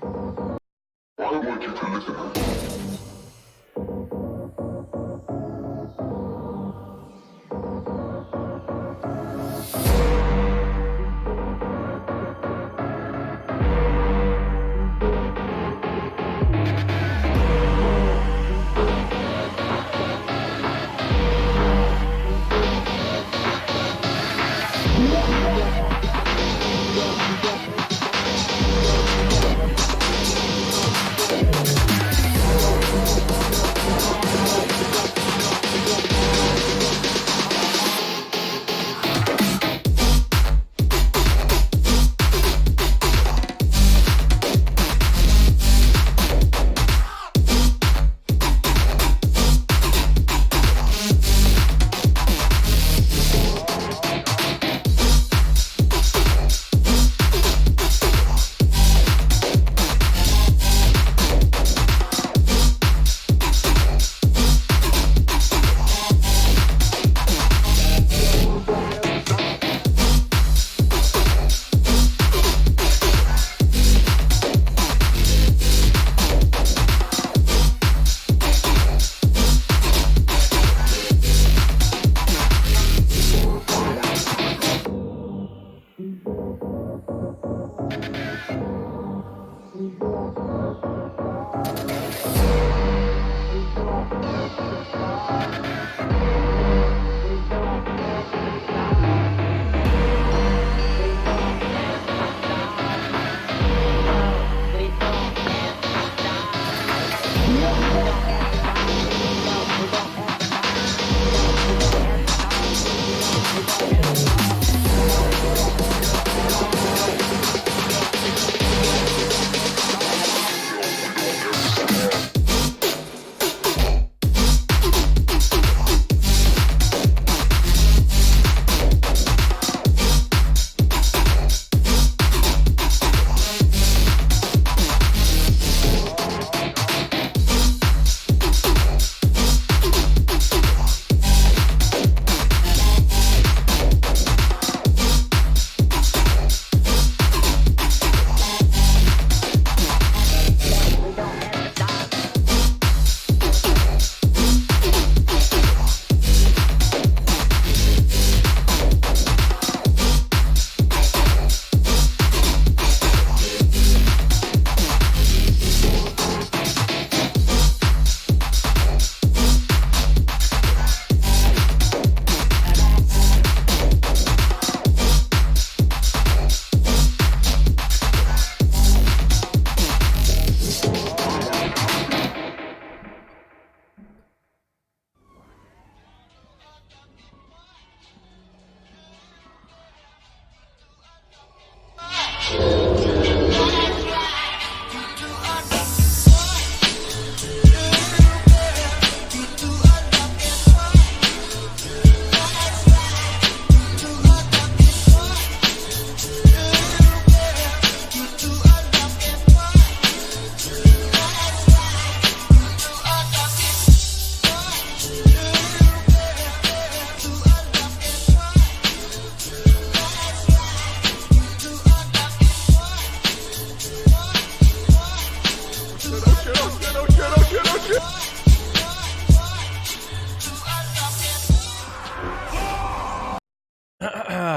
I want you to listen.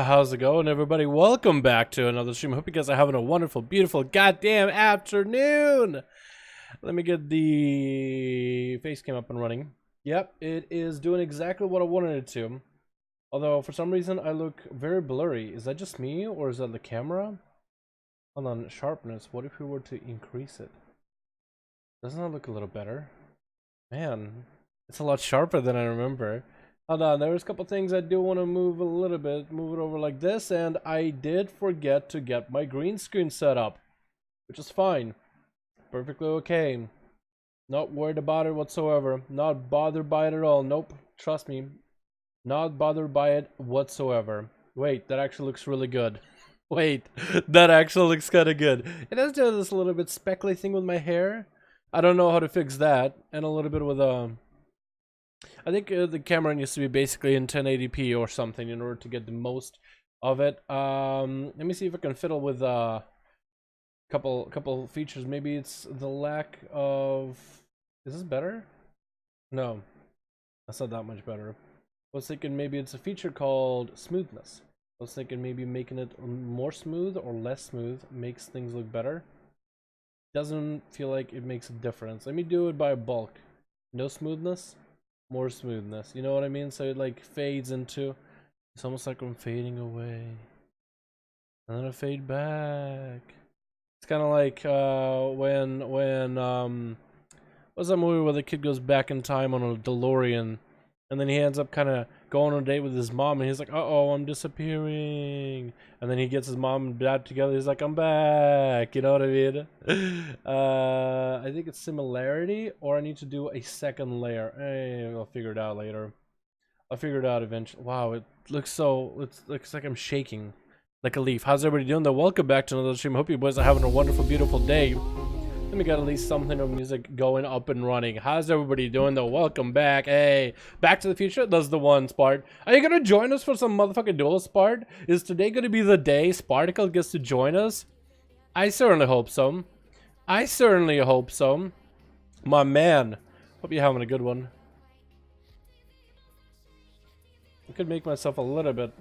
How's it going, everybody? Welcome back to another stream. I hope you guys are having a wonderful, beautiful, goddamn afternoon. Let me get the face cam up and running. Yep, it is doing exactly what I wanted it to. Although, for some reason, I look very blurry. Is that just me, or is that the camera? Hold on, sharpness. What if we were to increase it? Doesn't that look a little better? Man, it's a lot sharper than I remember. Hold on, there's a couple things I do want to move a little bit, move it over like this, and I did forget to get my green screen set up, which is fine. Perfectly okay. Not worried about it whatsoever. Not bothered by it at all. Nope, trust me. Not bothered by it whatsoever. Wait, that actually looks really good. Wait, that actually looks kind of good. It does do this little bit speckly thing with my hair. I don't know how to fix that, and a little bit with I think the camera needs to be basically in 1080p or something in order to get the most of it. Let me see if I can fiddle with couple features. Maybe it's the lack of. Is this better? No, that's not that much better. I was thinking maybe it's a feature called smoothness. I was thinking maybe making it more smooth or less smooth makes things look better. Doesn't feel like it makes a difference. Let me do it by bulk. No smoothness, more smoothness. You know what I mean? So it like fades into. It's almost like I'm fading away, and then I fade back. It's kind of like when what's that movie where the kid goes back in time on a DeLorean, and then he ends up kind of going on a date with his mom, and he's like, "Uh-oh, I'm disappearing." And then he gets his mom and dad together. He's like, "I'm back." You know what I mean? I think it's similarity, or I need to do a second layer. Hey, I'll figure it out later. I'll figure it out eventually. Wow, it looks so. It looks like I'm shaking like a leaf. How's everybody doing? Though, welcome back to another stream. Hope you boys are having a wonderful, beautiful day. Let me get at least something of music going up and running. How's everybody doing though? Welcome back. Hey, Back to the Future. That's the one, Spart. Are you gonna join us for some motherfucking duels, Spart? Is today gonna be the day Sparticle gets to join us? I certainly hope so. I certainly hope so. My man. Hope you're having a good one. I could make myself a little bit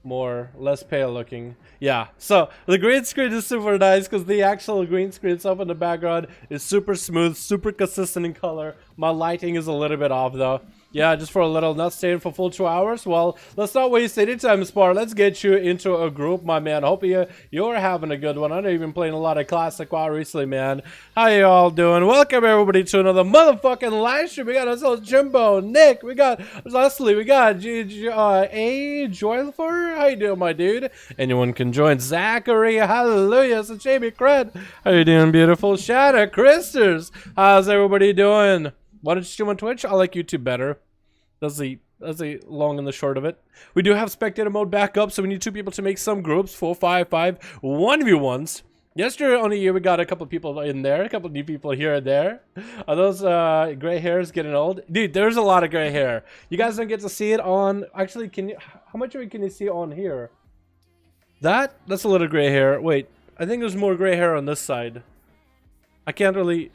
less pale looking. Yeah, so the green screen is super nice because the actual green screen stuff in the background is super smooth, super consistent in color. My lighting is a little bit off though. Yeah, just for a little, not staying for full 2 hours. Well, let's not waste any time, Spar. Let's get you into a group, my man. Hope you're having a good one. I know you've been playing a lot of classic WoW recently, man. How you all doing? Welcome everybody to another motherfucking live stream. We got ourselves Jimbo, Nick, we got Leslie, we got A Joyful. How you doing, my dude? Anyone can join. Zachary, hallelujah. It's a Jamie Cred. How you doing, beautiful? Shadow, Christers. How's everybody doing? Why don't you stream on Twitch? I like YouTube better. That's the long and the short of it. We do have spectator mode back up, so we need 2 people to make some groups. 5V5 1v1s. Yesterday on the year we got a couple of people in there, a couple of new people here and there. Are those gray hairs getting old? Dude, there's a lot of gray hair. You guys don't get to see it on. Actually, how much of it can you see on here? That's a little gray hair. Wait, I think there's more gray hair on this side. I can't really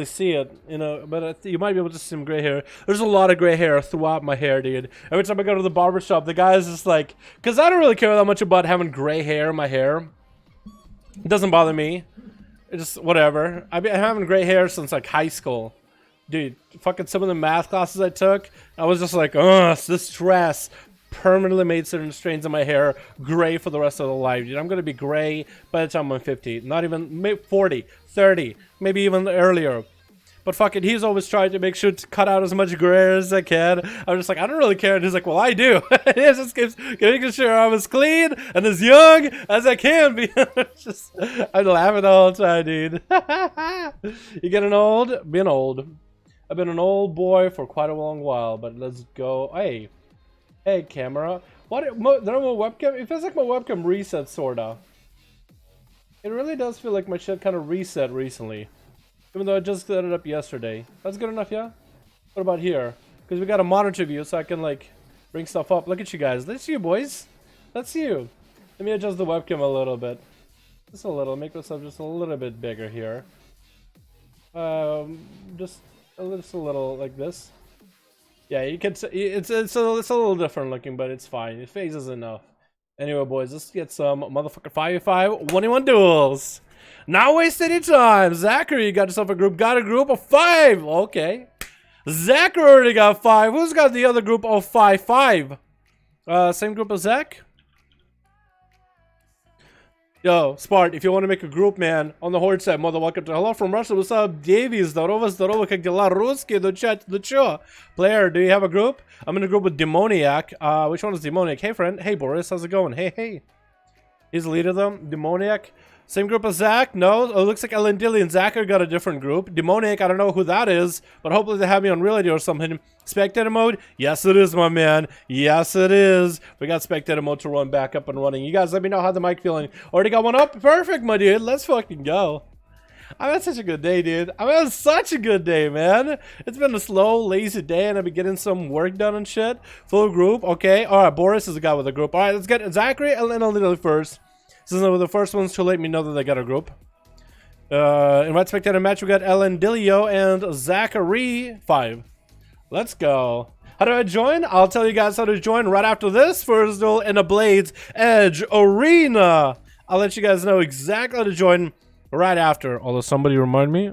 see it, you know, but you might be able to see some gray hair. There's a lot of gray hair throughout my hair, dude. Every time I go to the barber shop, the guy's just like, because I don't really care that much about having gray hair in my hair. It doesn't bother me. It's just whatever. I've been having gray hair since like high school. Dude, fucking some of the math classes I took, I was just like, ugh, this stress permanently made certain strains of my hair gray for the rest of the life. Dude, I'm gonna be gray by the time I'm 50. Not even, maybe 40, 30, maybe even earlier. But fuck it, he's always trying to make sure to cut out as much gray as I can. I'm just like, I don't really care. And he's like, well, I do. He just keeps making sure I'm as clean and as young as I can be. I'm laughing the whole time, dude. You getting old? Being old. I've been an old boy for quite a long while, but let's go. Hey, camera. What? The normal webcam? It feels like my webcam reset, sorta. It really does feel like my shit kind of reset recently. Even though I just set it up yesterday. That's good enough, yeah? What about here? Because we got a monitor view so I can, like, bring stuff up. Look at you guys. That's you, boys. That's you. Let me adjust the webcam a little bit. Just a little. Make myself just a little bit bigger here. Just a little like this. Yeah, you can see it's a little different looking, but it's fine. It phases enough. Anyway, boys, let's get some motherfucking 5v5 1v1 duels. Not waste any time. Zachary, you got yourself a group. Got a group of 5. Okay. Zachary already got 5. Who's got the other group of 5? Same group as Zach? Yo, Spart, if you want to make a group, man, on the Horde side, mother, welcome to hello from Russia. What's up, Davey? Здорово, как дела? Русский, ну чё? Player, do you have a group? I'm in a group with Demoniac. Which one is Demoniac? Hey, friend. Hey, Boris, how's it going? Hey. He's the leader of them. Demoniac. Same group as Zach? No? Oh, it looks like Elendilly and Zach got a different group. Demoniac, I don't know who that is, but hopefully they have me on reality or something. Spectator mode? Yes, it is, my man. Yes, it is. We got spectator mode to run back up and running. You guys let me know how the mic feeling. Already got one up? Perfect, my dude. Let's fucking go. I've had such a good day, dude. I've had such a good day, man. It's been a slow, lazy day, and I've been getting some work done and shit. Full group, okay. All right, Boris is the guy with the group. All right, let's get Zachary and Elendilly first. Since they were the first ones to let me know that they got a group. In Red Spectator match, we got Ellen Dilio and Zachary 5. Let's go. How do I join? I'll tell you guys how to join right after this first duel in a Blades Edge Arena. I'll let you guys know exactly how to join right after. Although somebody remind me.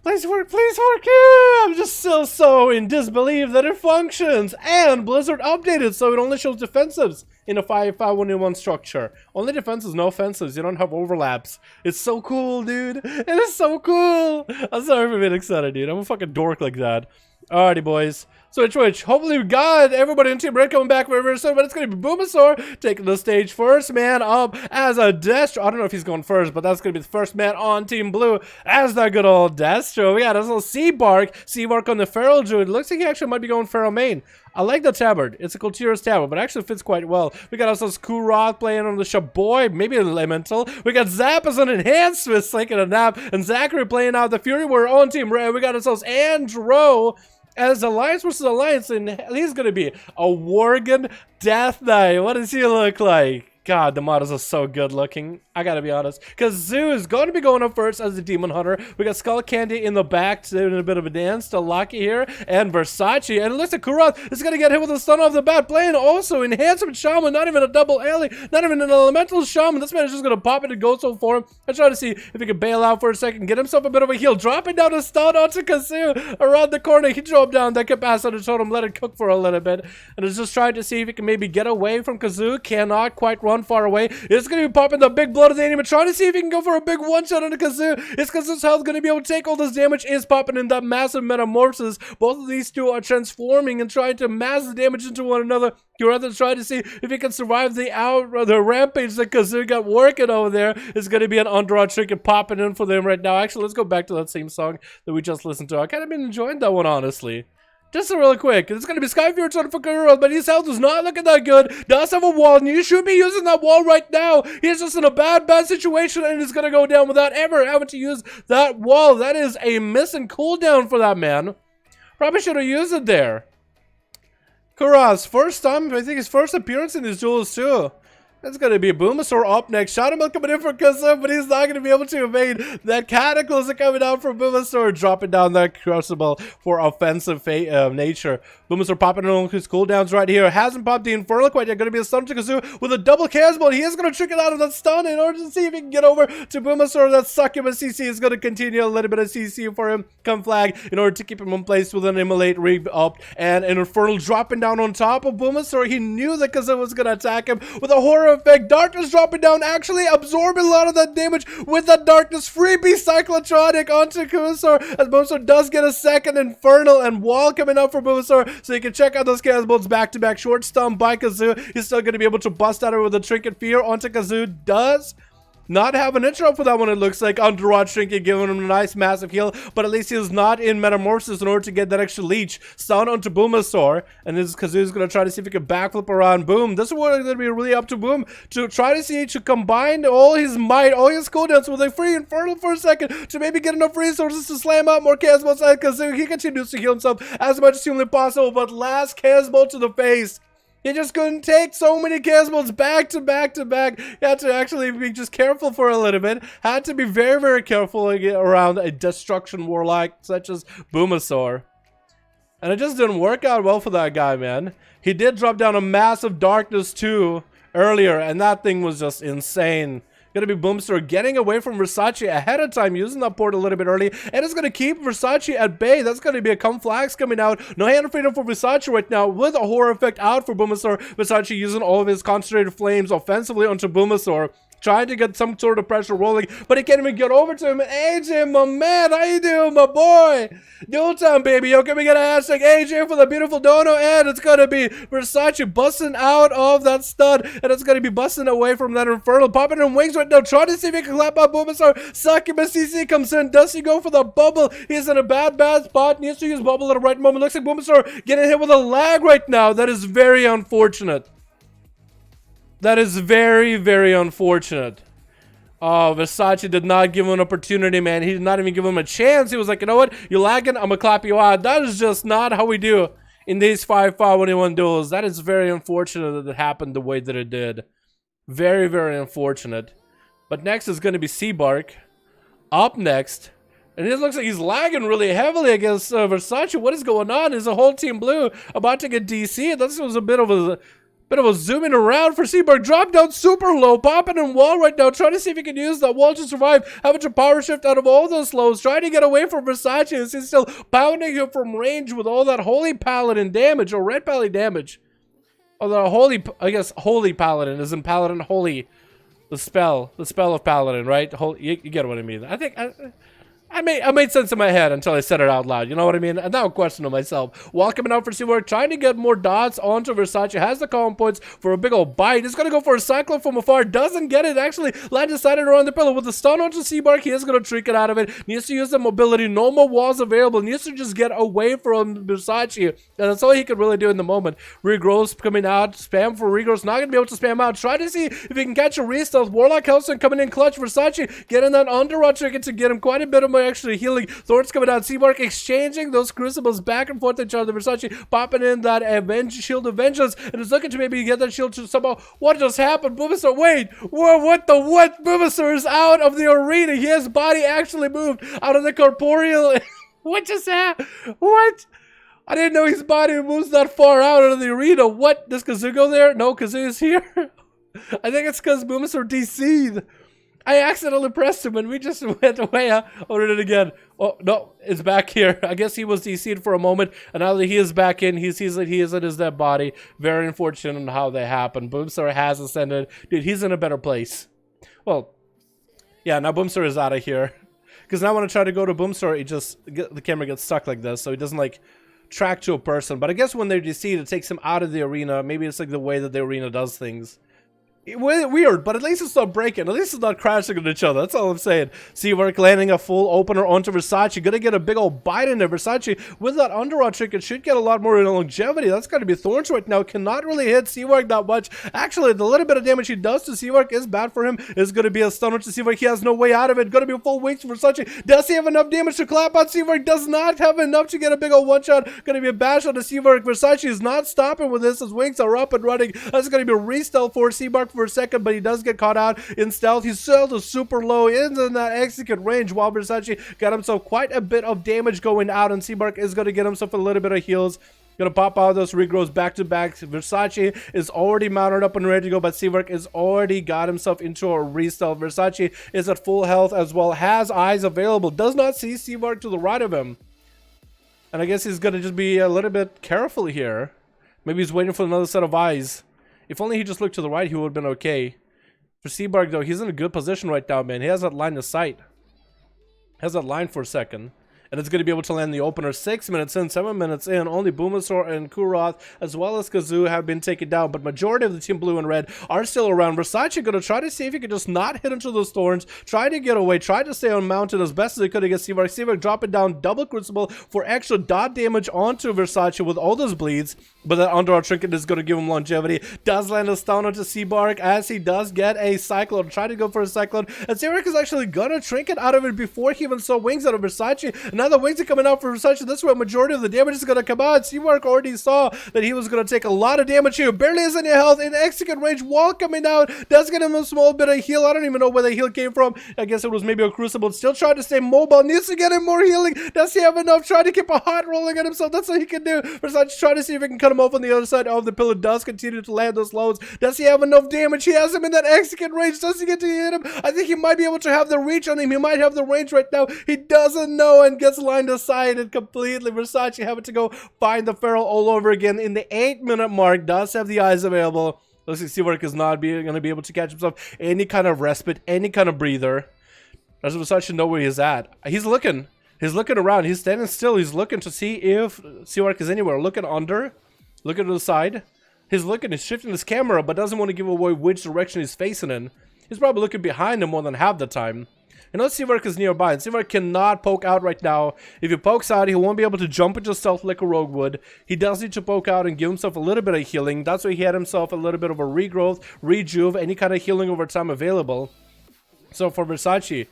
Please work, yeah! I'm just still so in disbelief that it functions. And Blizzard updated so it only shows defensives in a 5v5 1v1 structure. Only defenses, no offensives. You don't have overlaps. It's so cool, dude. It is so cool. I'm sorry for being excited, dude. I'm a fucking dork like that. Alrighty, boys. Switch. Hopefully we got everybody in Team Red coming back very, very soon, but it's going to be Boomasaur taking the stage first man up as a Destro. I don't know if he's going first, but that's going to be the first man on Team Blue as that good old Destro. We got his little Seabark on the Feral Druid. Looks like he actually might be going Feral main. I like the tabard. It's a Kultira's tabard, but actually fits quite well. We got ourselves Kuroth playing on the Shaboy, maybe an Elemental. We got Zap as an Enhancement, taking a nap, and Zachary playing out the Fury. We're on Team Red. We got ourselves Andro as Alliance versus Alliance, and he's gonna be a Worgen Death Knight. What does he look like? God, the models are so good looking. I gotta be honest. Because Zoo is going to be going up first as the Demon Hunter. We got Skull Candy in the back doing a bit of a dance to Lucky here. And Versace. And it looks like Kuroth is going to get hit with a stun off the bat. Playing also Enhancement Shaman. Not even a double alley. Not even an Elemental Shaman. This man is just going to pop it and go so for him. I try to see if he can bail out for a second. Get himself a bit of a heal. Dropping down a stun onto Kazoo. Around the corner. He dropped down that capacitor totem. Let it cook for a little bit. And is just trying to see if he can maybe get away from Kazoo. Cannot quite run far away. It's going to be popping the big blood of the enemy. Trying to see if he can go for a big one-shot on the Kazoo. Is Kazoo's health going to be able to take all this damage? Is popping in that massive metamorphosis. Both of these two are transforming and trying to mass the damage into one another. You're rather trying to see if he can survive the rampage that Kazoo got working over there. It's going to be an underdog trinket popping in for them right now. Actually, let's go back to that same song that we just listened to. I kind of been enjoying that one, honestly. Just real quick, it's going to be Skyfear turn for Kuroth, but his health is not looking that good. Does have a wall, and you should be using that wall right now. He's just in a bad situation, and he's going to go down without ever having to use that wall. That is a missing cooldown for that man. Probably should have used it there. Kuroth's first time, I think his first appearance in these duels too. That's going to be Boomasaur up next. Shadowmill coming in for Kazoo, but he's not going to be able to evade that Cataclysm coming down from Boomasaur. Dropping down that Crucible for offensive nature. Boomasaur popping on his cooldowns right here. Hasn't popped the Infernal quite yet. Going to be a stun to Kazoo with a double Casball. He is going to trick it out of that stun in order to see if he can get over to Boomasaur. That Succubus CC is going to continue a little bit of CC for him. Come flag in order to keep him in place with an Immolate Rig up. And an Infernal dropping down on top of Boomasaur. He knew that Kazoo was going to attack him with a horror effect. Darkness dropping down, actually absorbing a lot of that damage with that Darkness. Freebie Cyclotronic onto Boomasaur, as Boomasaur does get a second Infernal and Wall coming up for Boomasaur, so you can check out those Casbolts back-to-back. Short stun by Kazoo. He's still going to be able to bust out with a Trinket Fear onto Kazoo. Does not have an intro for that one, it looks like. Underrod Trinket giving him a nice massive heal, but at least he is not in Metamorphosis in order to get that extra leech. Stun onto Boomasaur, and this is Kazoo's going to try to see if he can backflip around Boom. This is what is going to be really up to Boom, to try to see, to combine all his might, all his cooldowns with a free Infernal for a second, to maybe get enough resources to slam out more Casbolts outside Kazoo. He continues to heal himself as much as humanly possible, but last Casbolt to the face. He just couldn't take so many Casbolts back to back to back. He had to actually be just careful for a little bit. Had to be very, very careful around a Destruction Warlock such as Boomasaur. And it just didn't work out well for that guy, man. He did drop down a massive Darkness too earlier, and that thing was just insane. Gonna be Boomasaur getting away from Versace ahead of time, using that port a little bit early, and it's gonna keep Versace at bay. That's gonna be a come flags coming out. No hand of freedom for Versace right now, with a horror effect out for Boomasaur. Versace using all of his concentrated flames offensively onto Boomasaur, trying to get some sort of pressure rolling, but he can't even get over to him. AJ, my man, how you doing, my boy? Duel time, baby. Yo, can we get a hashtag AJ for the beautiful dono? And it's gonna be Versace busting out of that stud, and it's gonna be busting away from that Infernal, popping in wings right now, trying to see if he can clap out Boomasaur. Succubus CC comes in. Does he go for the bubble? He's in a bad spot. Needs to use bubble at the right moment. Looks like Boomasaur getting hit with a lag right now. That is very unfortunate. That is very, very unfortunate. Oh, Versace did not give him an opportunity, man. He did not even give him a chance. He was like, you know what? You're lagging. I'm going to clap you out. That is just not how we do in these 5v5 1v1 duels. That is very unfortunate that it happened the way that it did. Very, very unfortunate. But next is going to be Seabark. Up next. And it looks like he's lagging really heavily against Versace. What is going on? Is the whole team blue about to get DC? This was a bit of a zooming around for Seabark. Drop down super low, popping in wall right now, trying to see if he can use that wall to survive. Having to power shift out of all those lows, trying to get away from Versace. He's still pounding him from range with all that holy paladin damage, or red paladin damage. Oh, the holy, I guess holy paladin isn't paladin holy. The spell of paladin, right? Holy, you get what I mean. I think I made sense in my head until I said it out loud. You know what I mean? And now I'm questioning myself. Wall coming out for Seabark, trying to get more dots onto Versace. Has the calm points for a big old bite. He's going to go for a cyclone from afar. Doesn't get it. Actually, lands decided around the pillar. With the stun onto Seabark, he is going to trick it out of it. Needs to use the mobility. No more walls available. Needs to just get away from Versace. And that's all he could really do in the moment. Regrowth coming out. Spam for Regrowth. Not going to be able to spam out. Try to see if he can catch a restealth. Warlock Hellstone coming in clutch. Versace getting that underrun trick to get him quite a bit of my actually healing. Thorns coming out. Seabark exchanging those crucibles back and forth to each other. Versace popping in that shield of vengeance and is looking to maybe get that shield to somehow. What just happened? Boomasaur, wait, what? Boomasaur is out of the arena. His body actually moved out of the corporeal. What just happened? What? I didn't know his body moves that far out of the arena. What? Does Kazoo go there? No, Kazoo is here. I think it's because Boomasaur DC'd. I accidentally pressed him and we just went away. I ordered it again. Oh, no, it's back here. I guess he was DC'd for a moment, and now that he is back in, he sees that he is in his dead body. Very unfortunate on how they happened. Boomstar has ascended. Dude, he's in a better place. Well, yeah, now Boomstar is out of here. Because now when I try to go to Boomstar, the camera gets stuck like this, so he doesn't, like, track to a person. But I guess when they're DC'd, it takes him out of the arena. Maybe it's, like, the way that the arena does things. Weird, but at least it's not breaking. At least it's not crashing into each other. That's all I'm saying. Seabark landing a full opener onto Versace. Gonna get a big old bite in there. Versace, with that underrun trick, it should get a lot more longevity. That's gotta be Thorns right now. Cannot really hit Seabark that much. Actually, the little bit of damage he does to Seabark is bad for him. It's gonna be a stunner to Seabark. He has no way out of it. Gonna be a full wings to Versace. Does he have enough damage to clap out? Seabark does not have enough to get a big old one shot. Gonna be a bash on the Seabark. Versace is not stopping with this. His wings are up and running. That's gonna be a re-stealth for Seabark for a second, but he does get caught out in stealth. He's still super low in that execute range, while Versace got himself quite a bit of damage going out, and Seabark is going to get himself a little bit of heals. Gonna pop out those regrows back to back. Versace is already mounted up and ready to go, but Seabark has already got himself into a re-stealth. Versace is at full health as well, has eyes available, does not see Seabark to the right of him. And I guess he's gonna just be a little bit careful here. Maybe he's waiting for another set of eyes. If only he just looked to the right, he would have been okay. For Seabark, though, he's in a good position right now, man. He has that line of sight. Has that line for a second. And it's going to be able to land the opener 6 minutes in, 7 minutes in. Only Boomasaur and Kuroth, as well as Kazoo, have been taken down. But majority of the team blue and red are still around. Versace going to try to see if he can just not hit into those thorns. Try to get away. Try to stay unmounted as best as he could against Seabark. Seabark dropping down double crucible for extra dot damage onto Versace with all those bleeds. But that underarm trinket is going to give him longevity. Does land a stun onto Seabark as he does get a cyclone. Try to go for a cyclone. And Seabark is actually going to trinket out of it before he even saw wings out of Versace. And now the wings are coming out for Versace. This is where majority of the damage is going to come out. Seabark already saw that he was going to take a lot of damage here. Barely has any health. In execute range, wall coming out. Does get him a small bit of heal. I don't even know where the heal came from. I guess it was maybe a crucible. Still trying to stay mobile. Needs to get him more healing. Does he have enough? Trying to keep a hot rolling at himself. That's all he can do. Versace trying to see if he can cut him off on the other side of the pillar. Does continue to land those loads. Does he have enough damage? He has him in that execute range. Does he get to hit him? I think he might be able to have the reach on him. He might have the range right now. He doesn't know and gets lined aside and completely. Versace having to go find the Feral all over again in the 8-minute mark. Does have the eyes available. Looks like Seabark is not going to be able to catch himself any kind of respite, any kind of breather. Does Versace know where he's at? He's looking. He's looking around. He's standing still. He's looking to see if Seabark is anywhere. Looking under. Looking to the side. He's looking. He's shifting his camera, but doesn't want to give away which direction he's facing in. He's probably looking behind him more than half the time. And now Seabark is nearby, and Seabark cannot poke out right now. If he pokes out, he won't be able to jump into stealth like a rogue would. He does need to poke out and give himself a little bit of healing. That's why he had himself a little bit of a regrowth, rejuve, any kind of healing over time available. So for Versace,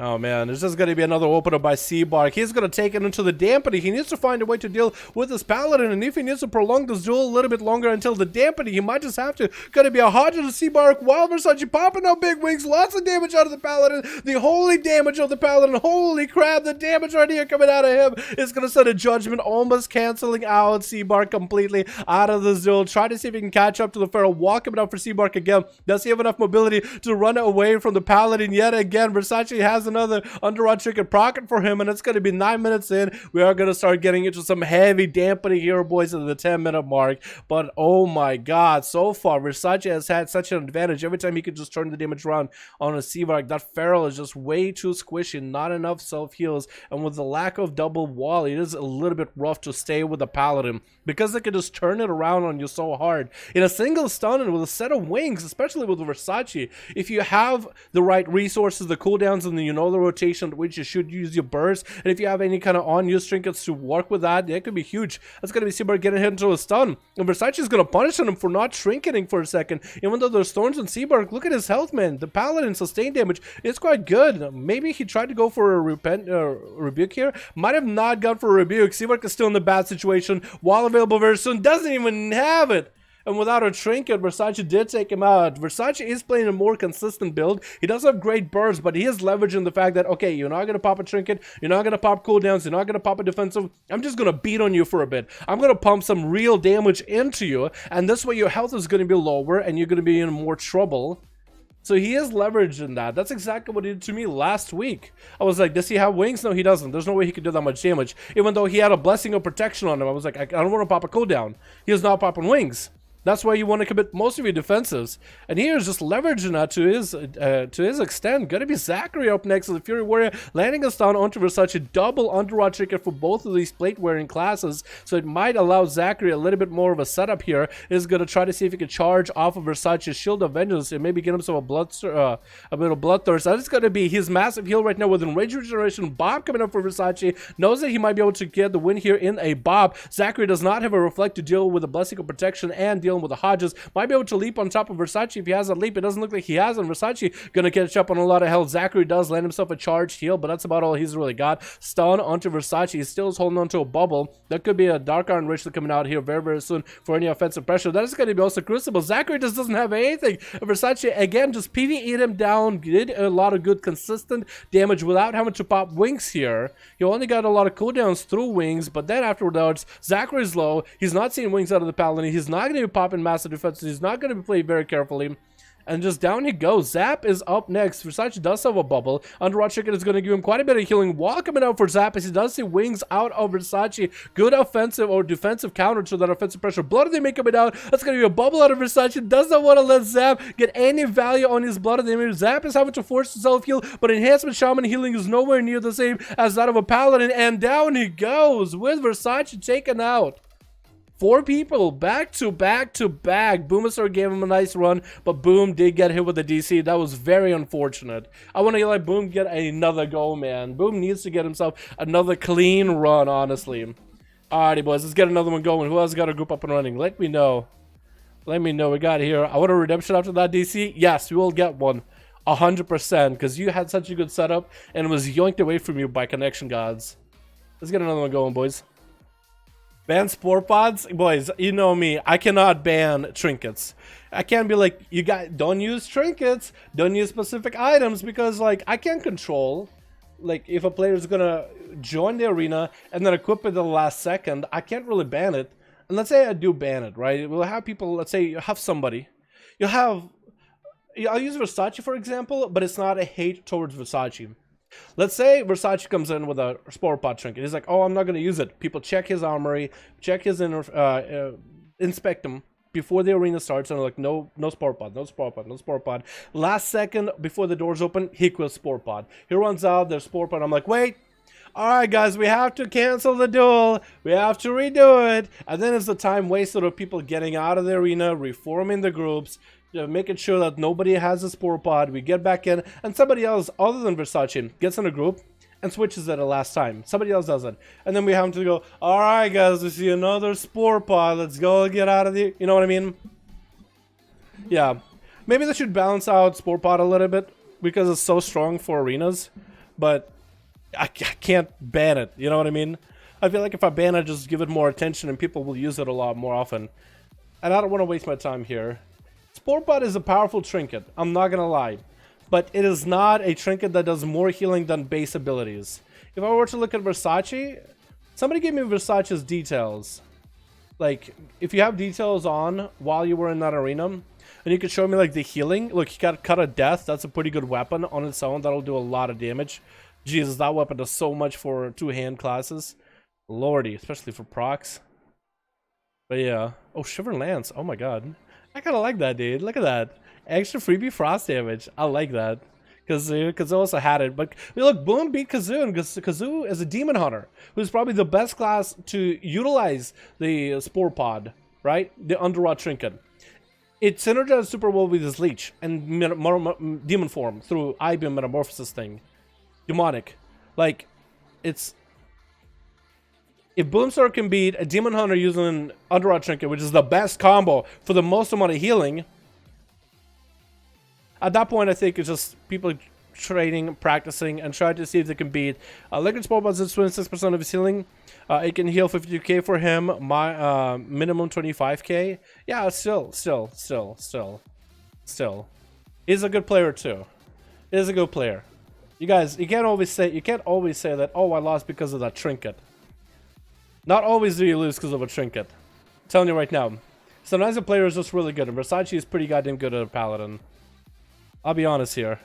Oh man, there's just gonna be another opener by Seabark. He's gonna take it into the dampening. He needs to find a way to deal with his Paladin, and if he needs to prolong this duel a little bit longer until the dampening, he might just have to. Gonna be a hard to Seabark. Wild Versace popping out big wings, lots of damage out of the Paladin. The holy damage of the Paladin. Holy crap, the damage right here coming out of him is gonna send a judgment, almost canceling out Seabark completely out of this duel. Try to see if he can catch up to the Pharaoh. Walk him out for Seabark again. Does he have enough mobility to run away from the Paladin yet again? Versace has another underrun trinket pocket for him, and it's going to be 9 minutes in. We are going to start getting into some heavy dampening here, boys, at the 10-minute mark. But oh my god, so far Versace has had such an advantage. Every time he could just turn the damage around on a Seabark, that Feral is just way too squishy, not enough self-heals, and with the lack of double wall, it is a little bit rough to stay with the Paladin because they can just turn it around on you so hard. In a single stun and with a set of wings, especially with Versace, if you have the right resources, the cooldowns, and the rotation, which you should use your burst, and if you have any kind of unused trinkets to work with that could be huge. That's going to be Seabark getting hit into a stun, and Versace is going to punish him for not trinketing for a second, even though there's thorns on Seabark. Look at his health, man. The Paladin sustained damage is quite good. Maybe he tried to go for a rebuke here. Might have not gone for a rebuke. Seabark is still in the bad situation. While available very soon, doesn't even have it. And without a trinket, Versace did take him out. Versace is playing a more consistent build. He does have great bursts, but he is leveraging the fact that, okay, you're not going to pop a trinket, you're not going to pop cooldowns, you're not going to pop a defensive. I'm just going to beat on you for a bit. I'm going to pump some real damage into you, and this way your health is going to be lower, and you're going to be in more trouble. So he is leveraging that. That's exactly what he did to me last week. I was like, does he have wings? No, he doesn't. There's no way he could do that much damage. Even though he had a blessing of protection on him, I was like, I don't want to pop a cooldown. He is not popping wings. That's why you want to commit most of your defensives. And he is just leveraging that to his extent. Gonna be Zachary up next as the Fury Warrior, landing us down onto Versace. Double underrod trinket for both of these plate-wearing classes. So it might allow Zachary a little bit more of a setup here. Is gonna try to see if he can charge off of Versace's Shield of Vengeance and maybe get himself a bit of bloodthirst. That is gonna be his massive heal right now with Enraged Regeneration. Bob coming up for Versace. Knows that he might be able to get the win here in a Bob. Zachary does not have a Reflect to deal with a Blessing of Protection and dealing with the Hodges. Might be able to leap on top of Versace if he has a leap. It doesn't look like he has, and Versace gonna catch up on a lot of health. Zachary does land himself a charged heal, but that's about all he's really got. Stun onto Versace. He still is holding onto a bubble. That could be a Dark Iron Ritual coming out here very, very soon for any offensive pressure. That is going to be also Crucible. Zachary just doesn't have anything. Versace, again, just PvE'd him down. Did a lot of good, consistent damage without having to pop wings here. He only got a lot of cooldowns through wings, but then afterwards, Zachary's low. He's not seeing wings out of the Paladin. He's not going to be popping massive defenses. He's not going to be played very carefully. And just down he goes. Zap is up next. Versace does have a bubble. Underrod Chicken is going to give him quite a bit of healing while coming out for Zap as he does see wings out of Versace. Good offensive or defensive counter to that offensive pressure. Blood of the May coming out. That's going to be a bubble out of Versace. Does not want to let Zap get any value on his Blood of the Image. Zap is having to force the self-heal, but Enhancement Shaman healing is nowhere near the same as that of a Paladin. And down he goes with Versace taken out. 4 people back to back to back. Boomasaur gave him a nice run, but Boom did get hit with the DC. That was very unfortunate. I want to let Boom get another go, man. Boom needs to get himself another clean run, honestly. Alrighty, boys, let's get another one going. Who else got a group up and running? Let me know. Let me know. We got here. I want a redemption after that DC. Yes, we will get one. 100%, because you had such a good setup, and it was yoinked away from you by connection gods. Let's get another one going, boys. Ban spore pods? Boys, you know me. I cannot ban trinkets. I can't be like, you guys, don't use trinkets. Don't use specific items because, like, I can't control, like, if a player is going to join the arena and then equip it at the last second, I can't really ban it. And let's say I do ban it, right? We'll have people, let's say you have somebody. You'll have, I'll use Versace, for example, but it's not a hate towards Versace. Let's say Versace comes in with a spore pod trinket. He's like, oh, I'm not going to use it. People check his armory, check his inspect him before the arena starts, and they're like, no spore pod, no spore pod, no spore pod. Last second before the doors open, he quits spore pod. He runs out, there's spore pod. I'm like, wait. Alright guys, we have to cancel the duel. We have to redo it. And then it's the time wasted of people getting out of the arena, reforming the groups, making sure that nobody has a spore pod. We get back in, and somebody else other than Versace gets in a group and switches it the last time. Somebody else does it. And then we have to go, alright guys, we see another spore pod. Let's go get out of the... You know what I mean? Yeah. Maybe they should balance out spore pod a little bit because it's so strong for arenas. but I can't ban it. You know what I mean? I feel like if I ban it, just give it more attention and people will use it a lot more often. And I don't want to waste my time here. Sport Pod is a powerful trinket, I'm not gonna lie. But it is not a trinket that does more healing than base abilities. If I were to look at Versace, somebody give me Versace's details. Like, if you have details on while you were in that arena, and you could show me like the healing. Look, you got Cut of Death, that's a pretty good weapon on its own, that'll do a lot of damage. Jesus, that weapon does so much for two-hand classes. Lordy, especially for procs. But yeah. Oh, Shiver Lance, oh my god. I kinda like that, dude. Look at that. Extra freebie frost damage. I like that. Kazoo also had it. But look, Boom beat Kazoo, and Kazoo is a demon hunter, who's probably the best class to utilize the Spore Pod, right? The Underrot Trinket. It synergizes super well with his Leech and demon form through I-Beam Metamorphosis thing. Demonic. Like, it's... If Boomstar can beat a Demon Hunter using Underrot Trinket, which is the best combo for the most amount of healing, at that point I think it's just people training, practicing, and trying to see if they can beat Liquid Sport Buds is 26% of his healing. It can heal 52k for him, my minimum 25k. Yeah, still. He's a good player too. He's a good player. You guys, you can't always say that, oh, I lost because of that trinket. Not always do you lose because of a trinket. I'm telling you right now. Sometimes a player is just really good, and Versace is pretty goddamn good at a paladin. I'll be honest here.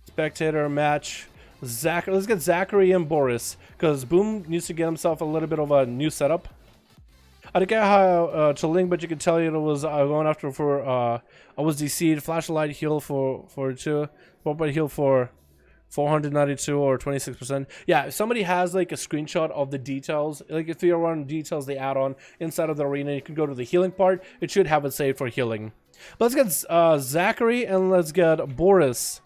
Spectator match. Let's get Zachary and Boris, because Boom needs to get himself a little bit of a new setup. I didn't get how to link, but you can tell it was going after for I was DC'd. Flashlight heal for 2. Spotlight heal for 492 or 26%. Yeah, if somebody has like a screenshot of the details, like if you're on details they add on inside of the arena, you can go to the healing part. It should have it saved for healing. But let's get Zachary and let's get Boris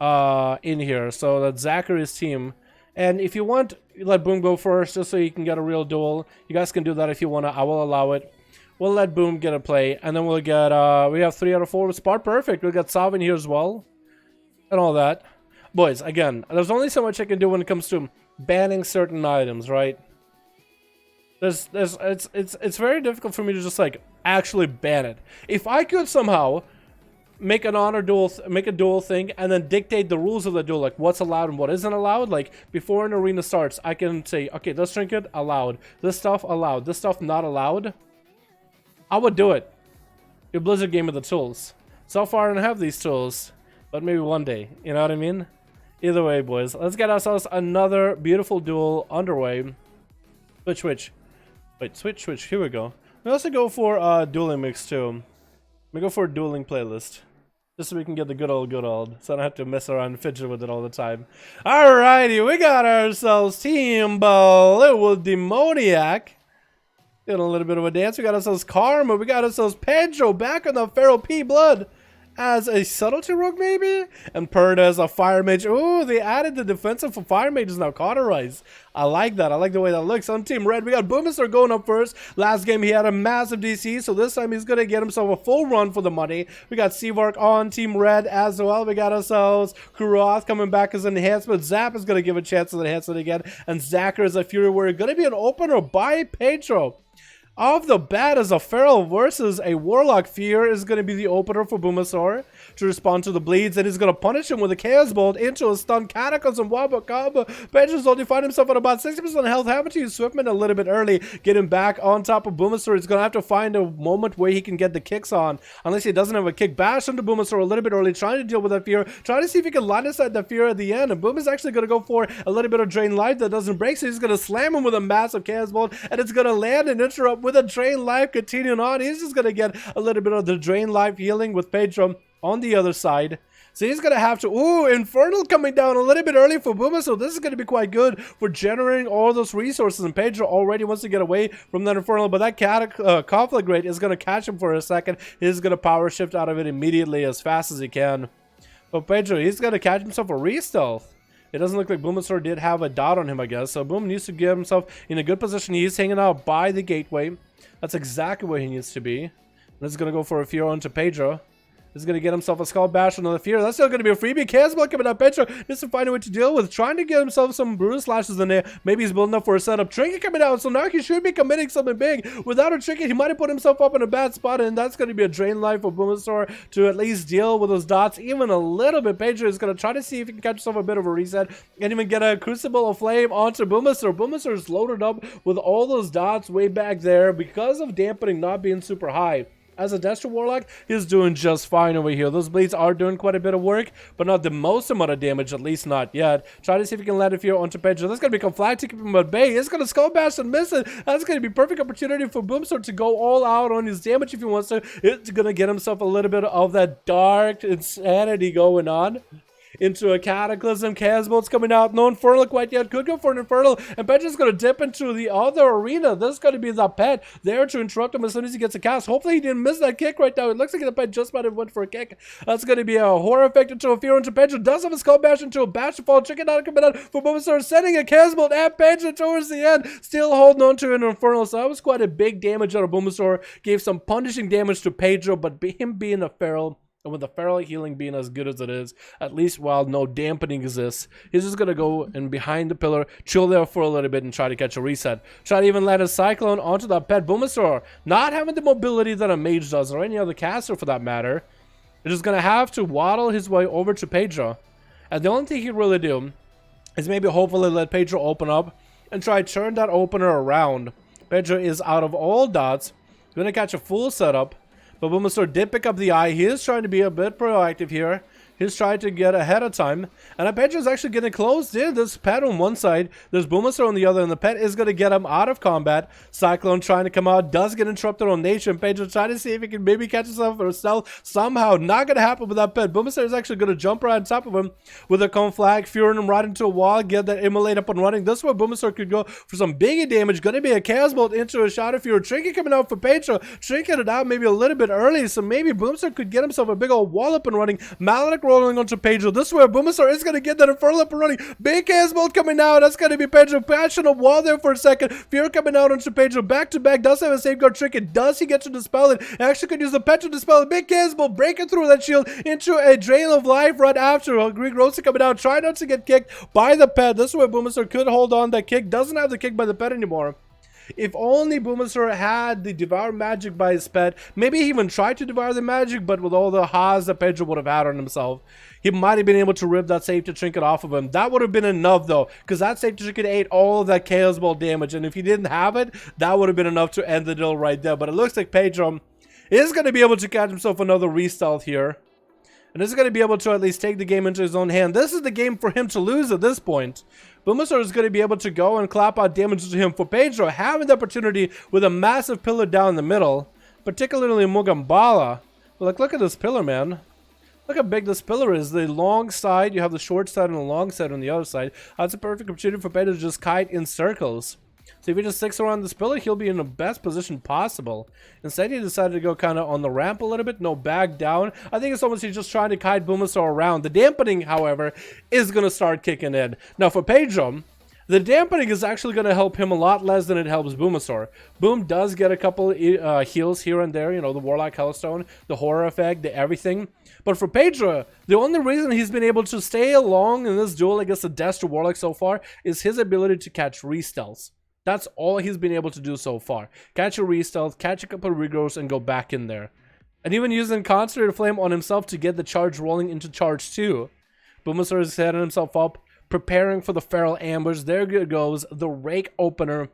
in here. So that's Zachary's team. And if you want, let Boom go first just so you can get a real duel. You guys can do that if you want to. I will allow it. We'll let Boom get a play. And then we'll get, we have 3 out of 4 with Spot Perfect. We'll get Salvin here as well. And all that. Boys, again, there's only so much I can do when it comes to banning certain items, right? It's very difficult for me to just like actually ban it. If I could somehow make an honor duel, make a duel thing, and then dictate the rules of the duel, like what's allowed and what isn't allowed, like before an arena starts, I can say, okay, this trinket allowed, this stuff allowed, this stuff not allowed. I would do it. Your Blizzard game of the tools. So far I don't have these tools, but maybe one day. You know what I mean? Either way, boys, let's get ourselves another beautiful duel underway. Switch. Wait, switch. Here we go. We also go for dueling mix too. We go for a dueling playlist, just so we can get the good old, so I don't have to mess around and fidget with it all the time. Alrighty, we got ourselves Team Blue Demoniac. Doing a little bit of a dance. We got ourselves Karma. We got ourselves Pedro back on the Feral P Blood as a subtlety rogue maybe, and Purda as a fire mage. Ooh, they added the defensive for fire mages now, cauterized. I like that. I like the way that looks. On Team Red, we got Boomister going up first. Last game he had a massive DC, so this time he's gonna get himself a full run for the money. We got Seavark on Team Red as well. We got ourselves Kuroth coming back as an enhancement. Zap is gonna give a chance to enhance it again, and Zachar is a Fury Warrior. Gonna be an opener by Pedro. Off the bat, as a Feral versus a Warlock, Fear is going to be the opener for Boomasaur to respond to the bleeds, and he's going to punish him with a Chaos Bolt into a stun Cataclysm and Wabba Kaba. Pedro's only find himself at about 60% health, having to use Swiftman a little bit early, get him back on top of Boomasaur. He's going to have to find a moment where he can get the kicks on, unless he doesn't have a kick. Bash into Boomasaur a little bit early, trying to deal with that Fear, trying to see if he can line aside that Fear at the end, and Boom is actually going to go for a little bit of Drain Life that doesn't break, so he's going to slam him with a massive Chaos Bolt, and it's going to land and interrupt with a Drain Life. Continuing on, he's just gonna get a little bit of the Drain Life healing with Pedro on the other side. So he's gonna have to, ooh, Infernal coming down a little bit early for Booma, so this is gonna be quite good for generating all those resources, and Pedro already wants to get away from that Infernal, but that conflict rate is gonna catch him for a second. He's gonna power shift out of it immediately as fast as he can. But Pedro, he's gonna catch himself a re-stealth. It doesn't look like Boomasaur did have a dot on him, I guess, so Boom needs to get himself in a good position. He's hanging out by the gateway. That's exactly where he needs to be. This is going to go for a Fear onto Pedro. This He's going to get himself a Skull Bash, another Fear. That's still going to be a freebie. Cancel coming up. Pedro needs to find a way to deal with. Trying to get himself some Bruise Slashes in there. Maybe he's building up for a setup. Trinket coming out. So now he should be committing something big. Without a Trinket, he might have put himself up in a bad spot. And that's going to be a drain life for Boomasaur to at least deal with those dots even a little bit. Pedro is going to try to see if he can catch himself a bit of a reset and even get a Crucible of Flame onto Boomasaur. Boomasaur is loaded up with all those dots way back there because of dampening not being super high. As a Destro Warlock, he's doing just fine over here. Those bleeds are doing quite a bit of work, but not the most amount of damage, at least not yet. Try to see if he can land a fear onto Pedro. That's going to become flag to keep him at bay. He's going to Skull Bash and miss it. That's going to be perfect opportunity for Boomsword to go all out on his damage if he wants to. It's going to get himself a little bit of that dark insanity going on. Into a Cataclysm. Casbolt's coming out. No Infernal quite yet. Could go for an Infernal. And Petra's going to dip into the other arena. This is going to be the pet there to interrupt him as soon as he gets a cast. Hopefully he didn't miss that kick right now. It looks like the pet just might have went for a kick. That's going to be a Horror Effect into a Fear into Petra. Does have a Skull Bash into a Bash to fall. Chicken out coming out for Bulbasaur. Sending a Casbolt at Petra towards the end. Still holding on to an Infernal. So that was quite a big damage out of Bulbasaur. Gave some punishing damage to Pedro, but him being a Feral, and with the Feral healing being as good as it is, at least while no dampening exists, he's just going to go and behind the pillar, chill there for a little bit and try to catch a reset. Try to even let a Cyclone onto that pet. Bulbasaur, not having the mobility that a Mage does, or any other caster for that matter, is just going to have to waddle his way over to Pedro. And the only thing he can really do is maybe hopefully let Pedro open up and try to turn that opener around. Pedro is out of all dots, going to catch a full setup. But Bulbasaur did pick up the eye. He is trying to be a bit proactive here. He's trying to get ahead of time. And Pedro's actually getting closed in. There's Pet on one side. There's Bulbasaur on the other. And the Pet is going to get him out of combat. Cyclone trying to come out. Does get interrupted on nature. And Pedro trying to see if he can maybe catch himself or stealth. Somehow. Not going to happen with that Pet. Bulbasaur is actually going to jump right on top of him with a Conflag. Furing him right into a wall. Get that Immolate up and running. This is where Bulbasaur could go for some biggie damage. Going to be a Chaos Bolt into a Shadow Fury. Trinket coming out for Pedro. Trinket it out maybe a little bit early. So maybe Bulbasaur could get himself a big old wall up and running. Maledict rolling onto Pedro. This is where Bulbasaur is going to get that Infernal up and running. Big Chaos Bolt coming out. That's going to be Pedro. Patching a wall there for a second. Fear coming out onto Pedro. Back to back. Does have a Safeguard Trinket. Does he get to dispel it? Actually could use the Pet to dispel it. Big Chaos Bolt breaking through that shield into a Drain of Life right after. Greek Roasted coming out. Trying not to get kicked by the Pet. This is where Bulbasaur could hold on that kick. Doesn't have the kick by the Pet anymore. If only Bulbasaur had the Devour Magic by his pet, maybe he even tried to Devour the Magic, but with all the Haas that Pedro would have had on himself, he might have been able to rip that Safety Trinket off of him. That would have been enough though, because that Safety Trinket ate all of that Chaos Ball damage, and if he didn't have it, that would have been enough to end the deal right there. But it looks like Pedro is going to be able to catch himself another Restealth here. And is going to be able to at least take the game into his own hand. This is the game for him to lose at this point. Bulbasaur is going to be able to go and clap out damage to him. For Pedro, having the opportunity with a massive pillar down the middle, particularly Mugambala. Like, look at this pillar, man. Look how big this pillar is. The long side, you have the short side and the long side on the other side. That's a perfect opportunity for Pedro to just kite in circles. So if he just sticks around this pillar, he'll be in the best position possible. Instead, he decided to go kind of on the ramp a little bit, no back down. I think it's almost he's just trying to kite Bulbasaur around. The dampening, however, is going to start kicking in. Now for Pedro, the dampening is actually going to help him a lot less than it helps Bulbasaur. Boom does get a couple heals here and there, you know, the Warlock Hellstone, the Horror Effect, the everything. But for Pedro, the only reason he's been able to stay along in this duel against the Destro Warlock so far is his ability to catch Restealths. That's all he's been able to do so far. Catch a Restealth, catch a couple of Regrowths, and go back in there. And even using Concentrated Flame on himself to get the charge rolling into charge 2. Bulbasaur is setting himself up, preparing for the Feral Ambush. There goes the Rake Opener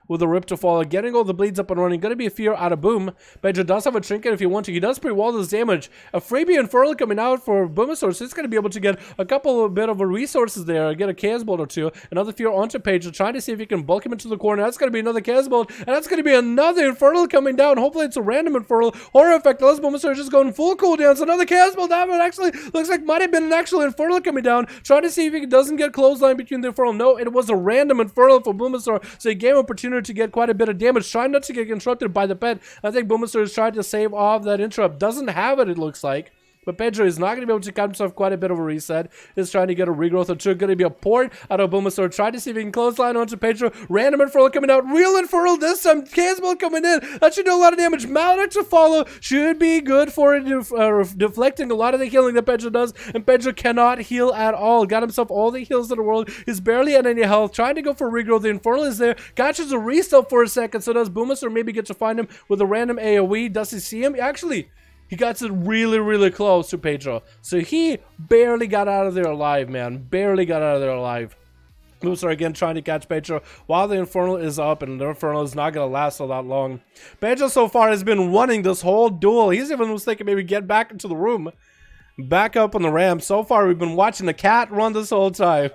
with a Rip to Fall, getting all the bleeds up and running. Gonna be a Fear out of Boom. Pedro does have a Trinket if you want to. He does pre-wall this damage. A freebie Infernal coming out for Bulbasaur, so he's gonna be able to get a couple of bit of resources there, get a Chaos Bolt or two. Another Fear onto Pedro, trying to see if he can bulk him into the corner. That's gonna be another Chaos Bolt, and that's gonna be another Infernal coming down. Hopefully it's a random Infernal. Horror Effect, unless Bulbasaur is just going full cooldowns. Another Chaos Bolt down, but actually looks like might have been an actual Infernal coming down. Trying to see if he doesn't get clothesline between the Infernal. No, it was a random Infernal for Bulbasaur, so he gave him opportunity to get quite a bit of damage, trying not to get interrupted by the Pet. I think Bulbasaur is trying to save off that interrupt. Doesn't have it, it looks like. But Pedro is not going to be able to cut himself quite a bit of a reset. He's trying to get a regrowth or two. Going to be a port out of Bulbasaur. Trying to see if he can clothesline onto Pedro. Random Inferno coming out. Real Inferno this time. Caswell coming in. That should do a lot of damage. Maledict to follow. Should be good for it, deflecting a lot of the healing that Pedro does. And Pedro cannot heal at all. Got himself all the heals in the world. He's barely at any health. Trying to go for regrowth. The Infernal is there. Catches a restart for a second. So does Bulbasaur maybe get to find him with a random AoE. Does he see him? Actually, he got it really, really close to Pedro. So he barely got out of there alive, man. Barely got out of there alive. Bulbasaur again trying to catch Pedro while the Infernal is up, and the Infernal is not going to last all that long. Pedro so far has been running this whole duel. He's even was thinking maybe get back into the room. Back up on the ramp. So far, we've been watching the cat run this whole time.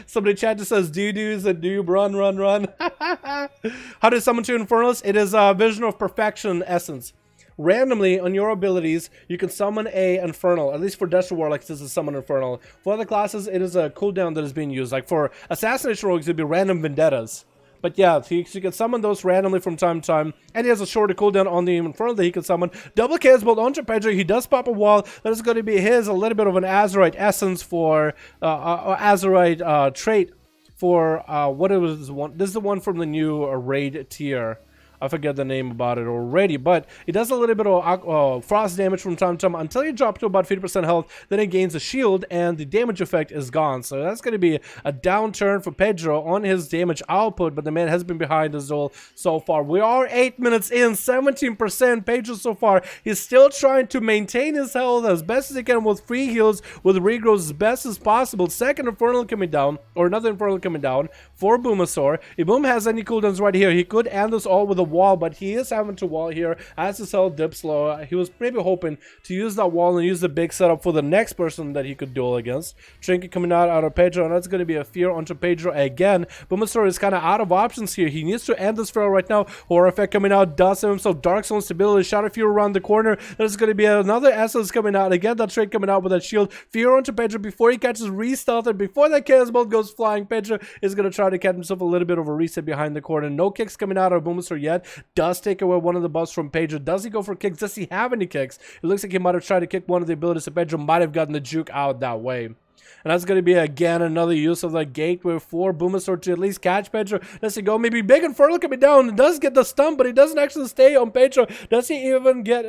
Somebody chat just says, do-do's and do run, run, run. How to summon two Infernals? It is a vision of perfection essence. Randomly, on your abilities, you can summon a Infernal. At least for Destro Warlocks, this is summon Infernal. For other classes, it is a cooldown that is being used. Like for Assassination Rogues, it would be random Vendettas. But yeah, he can summon those randomly from time to time. And he has a shorter cooldown on the Infernal that he can summon. Double Chaos Bolt onto Pedro. He does pop a wall. That is going to be his, a little bit of an Azeroth essence for, Azeroth trait for, what it was one. This is the one from the new raid tier. I forget the name about it already, but it does a little bit of frost damage from time to time until you drop to about 50% health. Then it gains a shield, and the damage effect is gone. So that's going to be a downturn for Pedro on his damage output, but the man has been behind the duel so far. We are 8 minutes in, 17%. Pedro so far, he's still trying to maintain his health as best as he can with free heals, with regrowth as best as possible. Second Infernal coming down, or another Infernal coming down for Bulbasaur. If Boom has any cooldowns right here, he could end this all with a wall, but he is having to wall here as his health dips low. He was maybe hoping to use that wall and use the big setup for the next person that he could duel against. Trinket coming out of Pedro, and that's going to be a fear onto Pedro again. Bulbasaur is kind of out of options here. He needs to end this fear right now. Horror Effect coming out does have himself Dark Zone stability. Shadow Fear around the corner. There's going to be another Essence coming out. Again, that trait coming out with that shield. Fear onto Pedro before he catches Restealth, and before that Chaos Bolt goes flying, Pedro is going to try to catch himself a little bit of a reset behind the corner. No kicks coming out of Bulbasaur yet. Does take away one of the buffs from Pedro. Does he go for kicks? Does he have any kicks? It looks like he might have tried to kick one of the abilities, so Pedro might have gotten the juke out that way. And that's going to be, again, another use of the gateway for Bulbasaur to at least catch Pedro. Does he go? Maybe Big Inferno coming down. He does get the stun, but he doesn't actually stay on Pedro. Does he even get...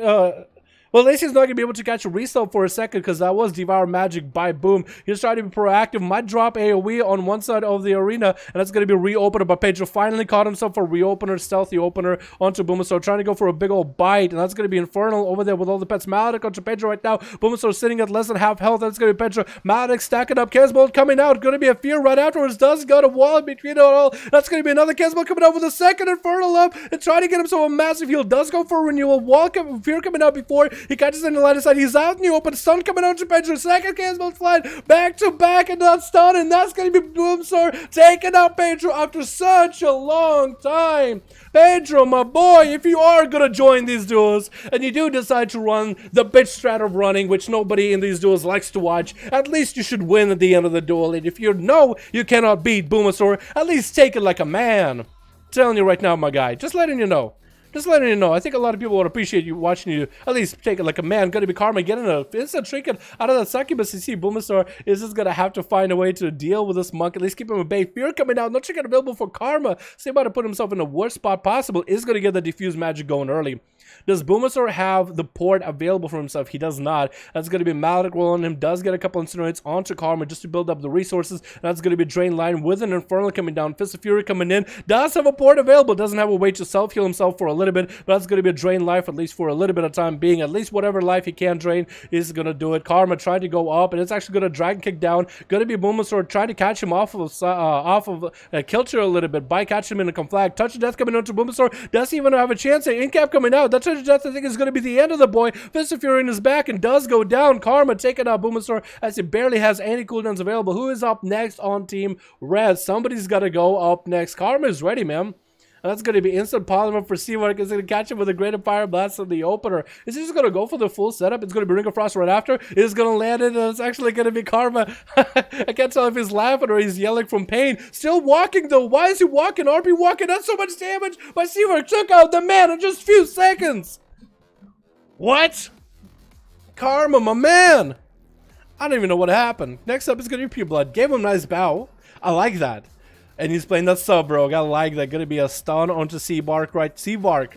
Well, at least he's not going to be able to catch a restart for a second, because that was Devour Magic by Boom. He's trying to be proactive. Might drop AoE on one side of the arena, and that's going to be reopened. But Pedro finally caught himself a reopener, stealthy opener onto Bulbasaur, trying to go for a big old bite, and that's going to be Infernal over there with all the pets. Maledict onto Pedro right now. Bulbasaur sitting at less than half health. That's going to be Pedro. Maledict stacking up. Chaos Bolt coming out. Going to be a fear right afterwards. Does got a wall in between it all. That's going to be another Chaos Bolt coming out with a second Infernal up and trying to get himself a massive heal. Does go for a renewal. Fear coming out before he catches in the line. He's out in the open. Stun coming out to Pedro. Second Chaos Bolt flying back to back, and that stun, and that's going to be Bulbasaur taking out Pedro after such a long time. Pedro, my boy, if you are going to join these duels and you do decide to run the bitch strat of running, which nobody in these duels likes to watch, at least you should win at the end of the duel. And if you know you cannot beat Bulbasaur, at least take it like a man. I'm telling you right now, my guy, just letting you know. Just letting you know, I think a lot of people would appreciate you watching you at least take it like a man. Gonna be Karma getting a instant trinket out of that succubus. You see, Bulbasaur is just gonna have to find a way to deal with this monk, at least keep him at bay. Fear coming out, no trinket available for Karma. So he about to put himself in the worst spot possible. Is gonna get the diffuse magic going early. Does Bulbasaur have the port available for himself? He does not. That's going to be Maledict rolling him. Does get a couple incinerates onto Karma just to build up the resources. And that's going to be Drain Line with an Infernal coming down. Fist of Fury coming in. Does have a port available. Doesn't have a way to self-heal himself for a little bit. But that's going to be a Drain Life at least for a little bit of time being. At least whatever life he can drain is going to do it. Karma trying to go up. And it's actually going to Dragon Kick down. Going to be Bulbasaur trying to catch him off of Kilter a little bit by catching him in a conflag. Touch of Death coming onto Bulbasaur. Does he even have a chance? Incap coming out. That Touch of Death I think is going to be the end of the boy. Fist of Fury in his back and does go down. Karma taking out Bulbasaur as he barely has any cooldowns available. Who is up next on Team Red? Somebody's got to go up next. Karma is ready, man. That's going to be instant polymer for Seawork. It's going to catch him with a Greater Fire Blast on the opener. Is he just going to go for the full setup? It's going to be Ring of Frost right after. It's going to land it, and it's actually going to be Karma. I can't tell if he's laughing or he's yelling from pain. Still walking, though. Why is he walking? RP walking. That's so much damage. But Seawork took out the man in just a few seconds. What? Karma, my man! I don't even know what happened. Next up is gonna be Pure Blood. Gave him a nice bow. I like that. And he's playing that sub rogue. I like that. Gonna be a stun onto Seabark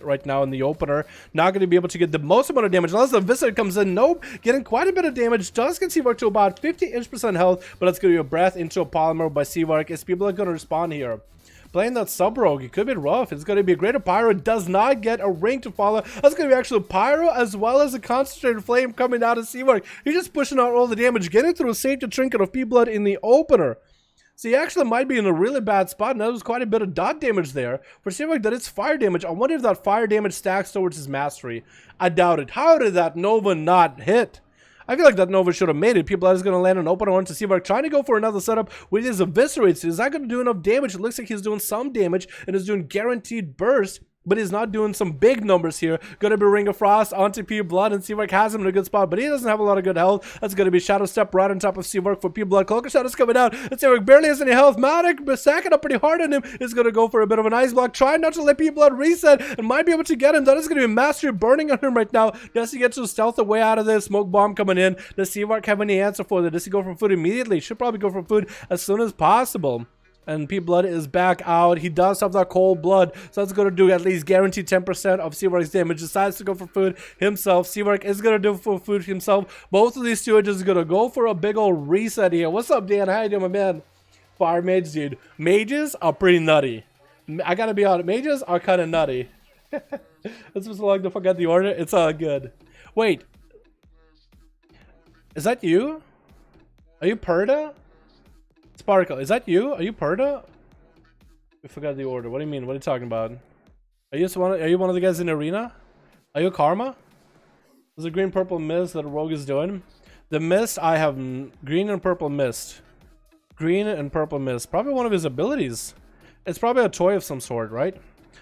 right now in the opener. Not gonna be able to get the most amount of damage unless the Visitor comes in. Nope. Getting quite a bit of damage. Does get Seabark to about 50% health, but it's gonna be a breath into a polymer by Seabark. Is people are gonna respond here. Playing that sub rogue, it could be rough. It's going to be a greater pyro. It does not get a ring to follow. That's going to be actually pyro as well as a concentrated flame coming out of Seabark. He's just pushing out all the damage, getting through a safety trinket of P-Blood in the opener. So he actually might be in a really bad spot, and that was quite a bit of dot damage there. For Seabark, that it's fire damage. I wonder if that fire damage stacks towards his mastery. I doubt it. How did that Nova not hit? I feel like that Nova should have made it. People are going to land an opener onto Seabark, trying to go for another setup with his eviscerates. Is that going to do enough damage? It looks like he's doing some damage and is doing guaranteed burst, but he's not doing some big numbers here. Going to be Ring of Frost onto P-Blood, and Seabark has him in a good spot, but he doesn't have a lot of good health. That's going to be Shadow Step right on top of Seabark for P-Blood. Cloak of Shadow's coming out, and Seabark barely has any health. Matic, but stacking up pretty hard on him, is going to go for a bit of an ice block, trying not to let P-Blood reset, and might be able to get him. That is going to be Mastery burning on him right now. Does he get to stealth the way out of this? Smoke Bomb coming in. Does Seabark have any answer for that? Does he go for food immediately? Should probably go for food as soon as possible. And P-Blood is back out. He does have that cold blood, so that's going to do at least guaranteed 10% of Seabark's damage. Decides to go for food himself. Seabark is going to do for food himself. Both of these two are just going to go for a big old reset here. What's up, Dan? How you doing, my man? Fire mage, dude. Mages are pretty nutty. I gotta be honest. Mages are kind of nutty. This was long to forget the order. It's all good. Wait. Is that you? Are you Perda? Sparkle, is that you? Are you Perda? I forgot the order. What do you mean? What are you talking about? Are you one of the guys in the arena? Are you Karma? There's a green purple mist that Rogue is doing. The mist, I have green and purple mist. Green and purple mist. Probably one of his abilities. It's probably a toy of some sort, right?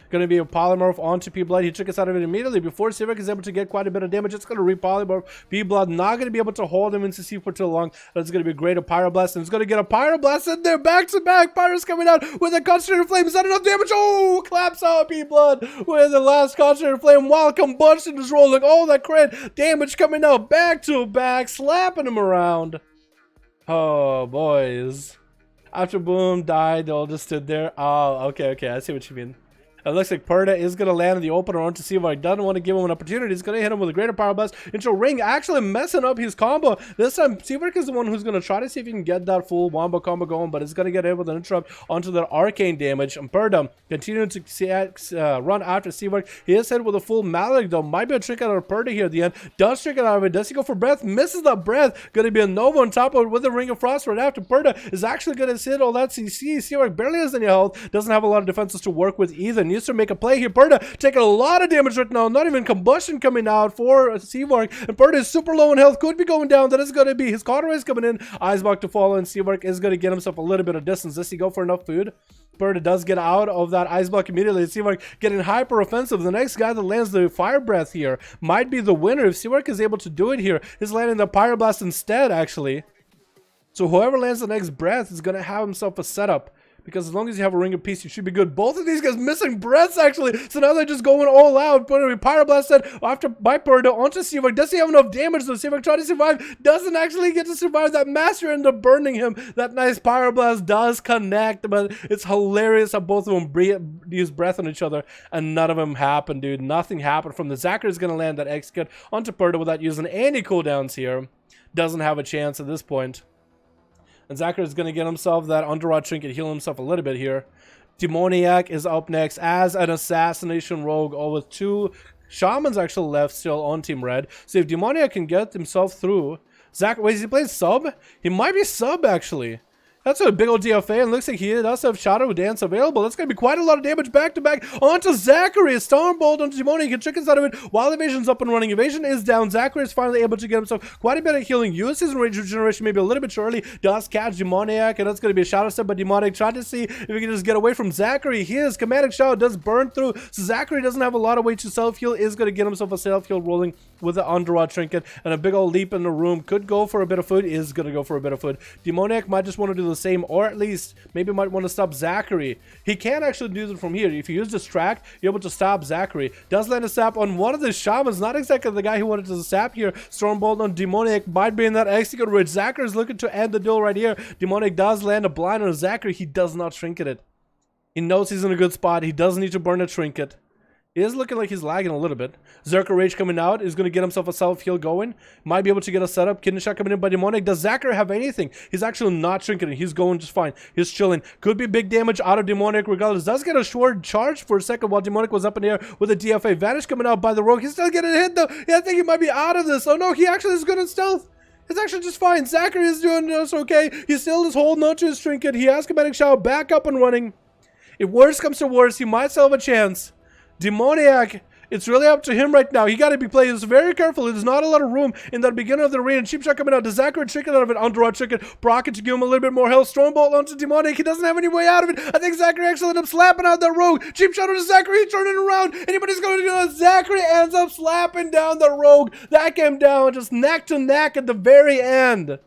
Going to be a polymorph onto P-Blood. He took us out of it immediately before Seabark is able to get quite a bit of damage. It's going to repolymorph P-Blood. Not going to be able to hold him into C for too long. That's going to be great. A Pyroblast. And it's going to get a Pyroblast in there. Back to back. Pyro's coming out with a concentrated flame. Is that enough damage? Oh, claps out P-Blood with the last concentrated flame while combustion is rolling. Oh, that crit damage coming out back to back. Slapping him around. Oh, boys. After Boom died, they all just stood there. Oh, okay. I see what you mean. It looks like Perda is going to land in the opener onto Seabark. Doesn't want to give him an opportunity. He's going to hit him with a greater power blast into Ring, actually messing up his combo. This time, Seabark is the one who's going to try to see if he can get that full wombo combo going, but it's going to get hit with an interrupt onto the arcane damage. And Perda continuing to run after Seabark. He is hit with a full Malik, though. Might be a trick out of Perda here at the end. Does trick it out of it. Does he go for breath? Misses the breath. Going to be a Nova on top of it with a Ring of Frost right after. Perda is actually going to hit all that CC. Seabark barely has any health. Doesn't have a lot of defenses to work with either. Needs to make a play here. Perda taking a lot of damage right now. Not even combustion coming out for Seabark. And Perda is super low in health. Could be going down. That is going to be his Cauterized is coming in. Icebox to follow. And Seabark is going to get himself a little bit of distance. Does he go for enough food? Perda does get out of that ice block immediately. Seabark getting hyper offensive. The next guy that lands the fire breath here might be the winner. If Seabark is able to do it here, he's landing the pyroblast instead, actually. So whoever lands the next breath is going to have himself a setup. Because as long as you have a Ring of Peace, you should be good. Both of these guys missing breaths, actually. So now they're just going all out. Putting a Pyroblast set after by Perda onto Seabark. Does he have enough damage, though? Seabark trying to survive. Doesn't actually get to survive. That Master ended up burning him. That nice Pyroblast does connect. But it's hilarious how both of them use breath on each other. And none of them happened, dude. Nothing happened from the Zachary is going to land that X-Kit onto Perda without using any cooldowns here. Doesn't have a chance at this point. And Zachary is going to get himself that Underrod Trinket, heal himself a little bit here. Demoniac is up next as an Assassination Rogue, all with 2 Shamans actually left still on Team Red. So if Demoniac can get himself through... Zachary, wait, is he playing sub? He might be sub, actually. That's a big old DFA, and looks like he does have Shadow Dance available. That's going to be quite a lot of damage back-to-back onto Zachary. A Stormbolt onto Demoniac. He can trick us out of it while Evasion's up and running. Evasion is down. Zachary is finally able to get himself quite a bit of healing. Uses his rage regeneration maybe a little bit too early. Does catch Demoniac, and that's going to be a Shadow Step by Demoniac. Trying to see if he can just get away from Zachary. His Chromatic Shadow does burn through, so Zachary doesn't have a lot of way to self-heal. Is going to get himself a self-heal rolling with the Underrod Trinket, and a big old leap in the room. Could go for a bit of food. Is going to go for a bit of food. Demoniac might just want to do the the same, or at least maybe might want to stop Zachary. He can actually do it from here. If you use Distract, you're able to stop Zachary. Does land a sap on one of the shamans, not exactly the guy who wanted to sap here. Stormbolt on Demonic might be in that execute range. Zachary is looking to end the duel right here. Demonic does land a blind on Zachary. He does not trinket it. He knows he's in a good spot. He doesn't need to burn a trinket. He is looking like he's lagging a little bit. Zerka Rage coming out is going to get himself a self-heal going. Might be able to get a setup. Kidney Shot coming in by Demonic. Does Zachary have anything? He's actually not trinketing. He's going just fine. He's chilling. Could be big damage out of Demonic regardless. Does get a short charge for a second while Demonic was up in the air with a DFA. Vanish coming out by the Rogue. He's still getting hit though. Yeah, I think he might be out of this. Oh no, he actually is good in stealth. It's actually just fine. Zachary is doing just okay. He still is holding on to his trinket. He has Kinetic Shout back up and running. If worse comes to worse, he might still have a chance. Demoniac, it's really up to him right now. He got to be playing this very carefully. There's not a lot of room in the beginning of the arena. Cheap Shot coming out. Does Zachary trinket out of it? Underraw trinket. Brocket to give him a little bit more health. Stormbolt onto Demonic. He doesn't have any way out of it. I think Zachary actually ended up slapping out that Rogue. Cheap Shot onto Zachary. Turning around. Anybody's going to do it. Zachary ends up slapping down the Rogue. That came down just neck to neck at the very end.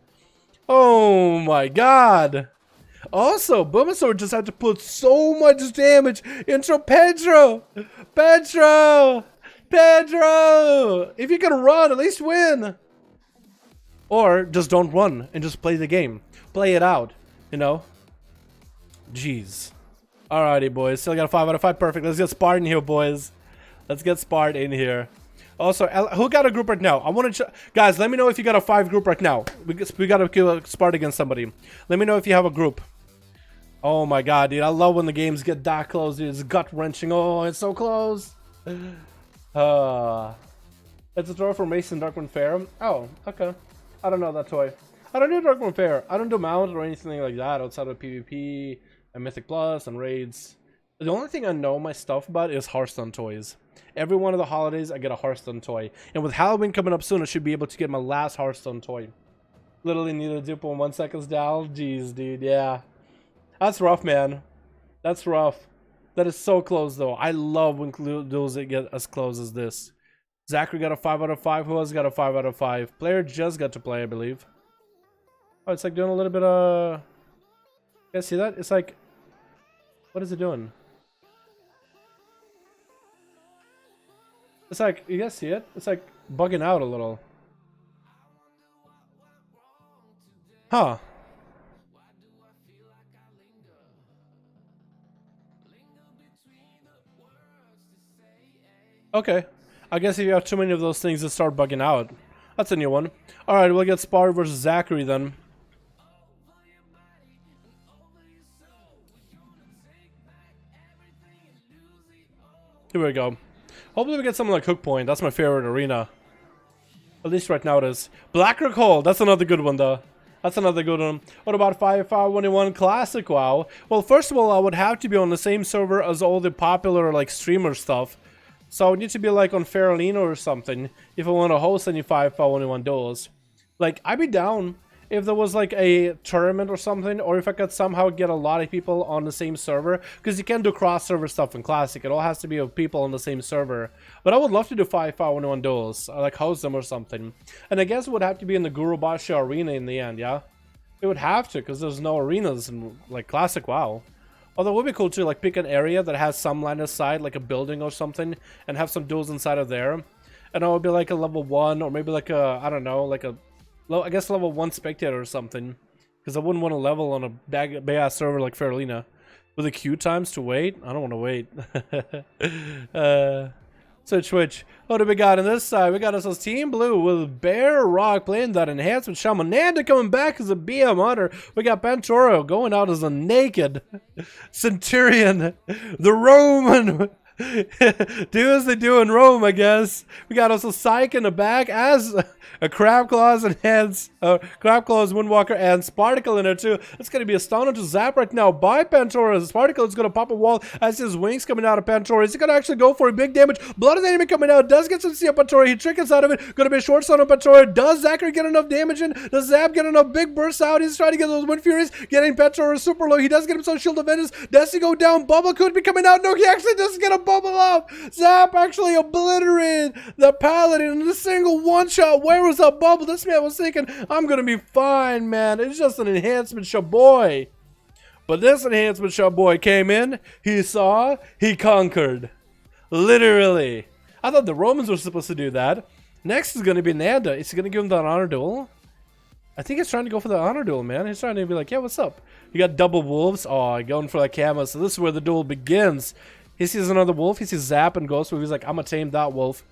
Oh my god. Also, Boomasaur just had to put so much damage into Pedro! Pedro! Pedro! If you can run, at least win! Or just don't run and just play the game. Play it out, you know? Jeez. Alrighty, boys. Still got a 5 out of 5. Perfect. Let's get Spart in here, boys. Let's get Spart in here. Also, who got a group right now? I want to guys, let me know if you got a 5 group right now. We got to kill a Spart against somebody. Let me know if you have a group. Oh my god, dude. I love when the games get that close, dude. It's gut-wrenching. Oh, it's so close. It's a throw for Mason Darkmoon Fair. Oh, okay. I don't know that toy. I don't do Darkmoon Fair. I don't do Mount or anything like that outside of PvP and Mythic Plus and Raids. The only thing I know my stuff about is Hearthstone toys. Every one of the holidays, I get a Hearthstone toy. And with Halloween coming up soon, I should be able to get my last Hearthstone toy. Literally need a dupe in 1 second, Dal. Jeez, dude, yeah. That's rough, man. That's rough. That is so close, though. I love when duels get as close as this. Zachary got a 5 out of 5. Who else got a 5 out of 5? Player just got to play, I believe. Oh, it's like doing a little bit of... You guys see that? It's like... What is it doing? It's like... You guys see it? It's like bugging out a little. Huh. Okay. I guess if you have too many of those things that start bugging out. That's a new one. Alright, we'll get Spart versus Zachary then. Here we go. Hopefully we get something like Hook Point. That's my favorite arena. At least right now it is. Blackrock Hole. That's another good one though. That's another good one. What about 5V5 1v1 Classic WoW? Well, first of all, I would have to be on the same server as all the popular like streamer stuff. So I would need to be like on Farolino or something if I want to host any 5v5 1v1 duels. Like, I'd be down if there was like a tournament or something, or if I could somehow get a lot of people on the same server, because you can't do cross-server stuff in Classic. It all has to be of people on the same server. But I would love to do 5v5 1v1 duels, or like host them or something. And I guess it would have to be in the Guru Basha arena in the end, yeah? It would have to, because there's no arenas in like Classic WoW. Although it would be cool to like pick an area that has some line of sight, like a building or something, and have some duels inside of there. And it would be like a level 1, or maybe like a, I don't know, like a, I guess level 1 spectator or something. Because I wouldn't want to level on a big-ass server like Farolina. With the queue times to wait? I don't want to wait. So Twitch. What do we got on this side? We got ourselves Team Blue with Bear Rock playing that enhancement. Shamananda coming back as a BM Hunter. We got Pantoro going out as a naked Centurion. The Roman. Do as they do in Rome, I guess. We got also Psyche in the back as a Crab Claws and hands, Crab Claws, Windwalker, and Sparticle in there too. It's going to be a stun onto Zap right now by Pantoro. Sparticle is going to pop a wall as his wings coming out of Pantoro. Is he going to actually go for a big damage? Blood of the enemy coming out. Does get some C on Pantoro. He trickles out of it. Going to be a short stun on Pantoro. Does Zachary get enough damage in? Does Zap get enough big bursts out? He's trying to get those Wind Furies. Getting Pantoro super low. He does get himself Shield of Vengeance. Does he go down? Bubble could be coming out. No, he actually doesn't get a bubble up. Zap actually obliterated the paladin in a single one-shot. Where was that bubble? This man was thinking, I'm gonna be fine, man. It's just an enhancement, shaboy. But this enhancement, shaboy, came in. He saw, he conquered. Literally. I thought the Romans were supposed to do that. Next is gonna be Nanda. Is he gonna give him that honor duel? I think he's trying to go for the honor duel, man. He's trying to be like, yeah, what's up? You got double wolves. Oh, going for that camo. So this is where the duel begins. He sees another wolf. He sees Zap and Ghost. So he's like, I'm gonna tame that wolf.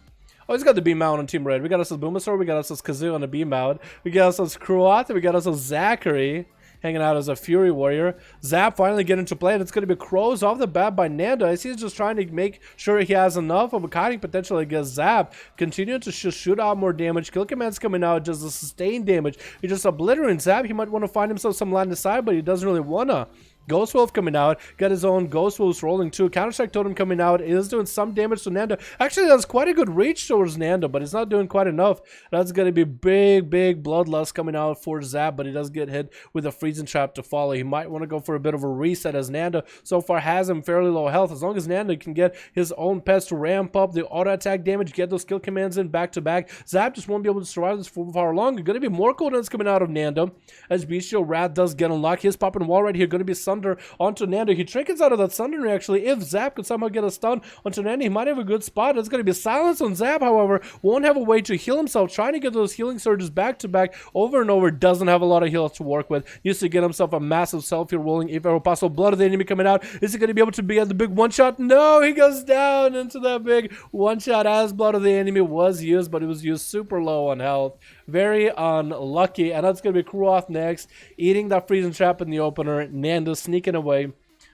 Oh, he's got the beam mount on Team Red. We got ourselves Boomasaur. We got ourselves Kazoo on the beam mount. We got ourselves Kruoth. We got ourselves Zachary hanging out as a Fury Warrior. Zap finally getting into play, and it's going to be Crows off the bat by Nanda. I see he's just trying to make sure he has enough of a kiting potential against Zap. Continuing to shoot out more damage. Kill commands coming out, just the sustained damage. He just obliterating Zap. He might want to find himself some line aside, but he doesn't really want to. Ghost Wolf coming out, got his own Ghost Wolves rolling too. Counter-Strike Totem coming out, is doing some damage to Nanda. Actually, that's quite a good reach towards Nanda, but he's not doing quite enough. That's going to be big bloodlust coming out for Zap, but he does get hit with a freezing trap to follow. He might want to go for a bit of a reset, as Nanda so far has him fairly low health. As long as Nanda can get his own pets to ramp up the auto attack damage, get those skill commands in back to back, Zap just won't be able to survive this for far long. Going to be more cooldowns coming out of Nanda as Bestial Wrath does get unlocked. His popping wall right here, going to be Sunder onto Nanda. He trinkets out of that Sundering actually. If Zap could somehow get a stun onto Nanda, he might have a good spot. It's going to be silence on Zap, however. Won't have a way to heal himself. Trying to get those healing surges back to back over and over. Doesn't have a lot of heals to work with. Needs to get himself a massive self-heal rolling if ever possible. Blood of the enemy coming out. Is he going to be able to be at the big one-shot? No, he goes down into that big one-shot as Blood of the enemy was used, but it was used super low on health. Very unlucky. And that's going to be Kruoth next. Eating that freezing trap in the opener. Nanda sneaking away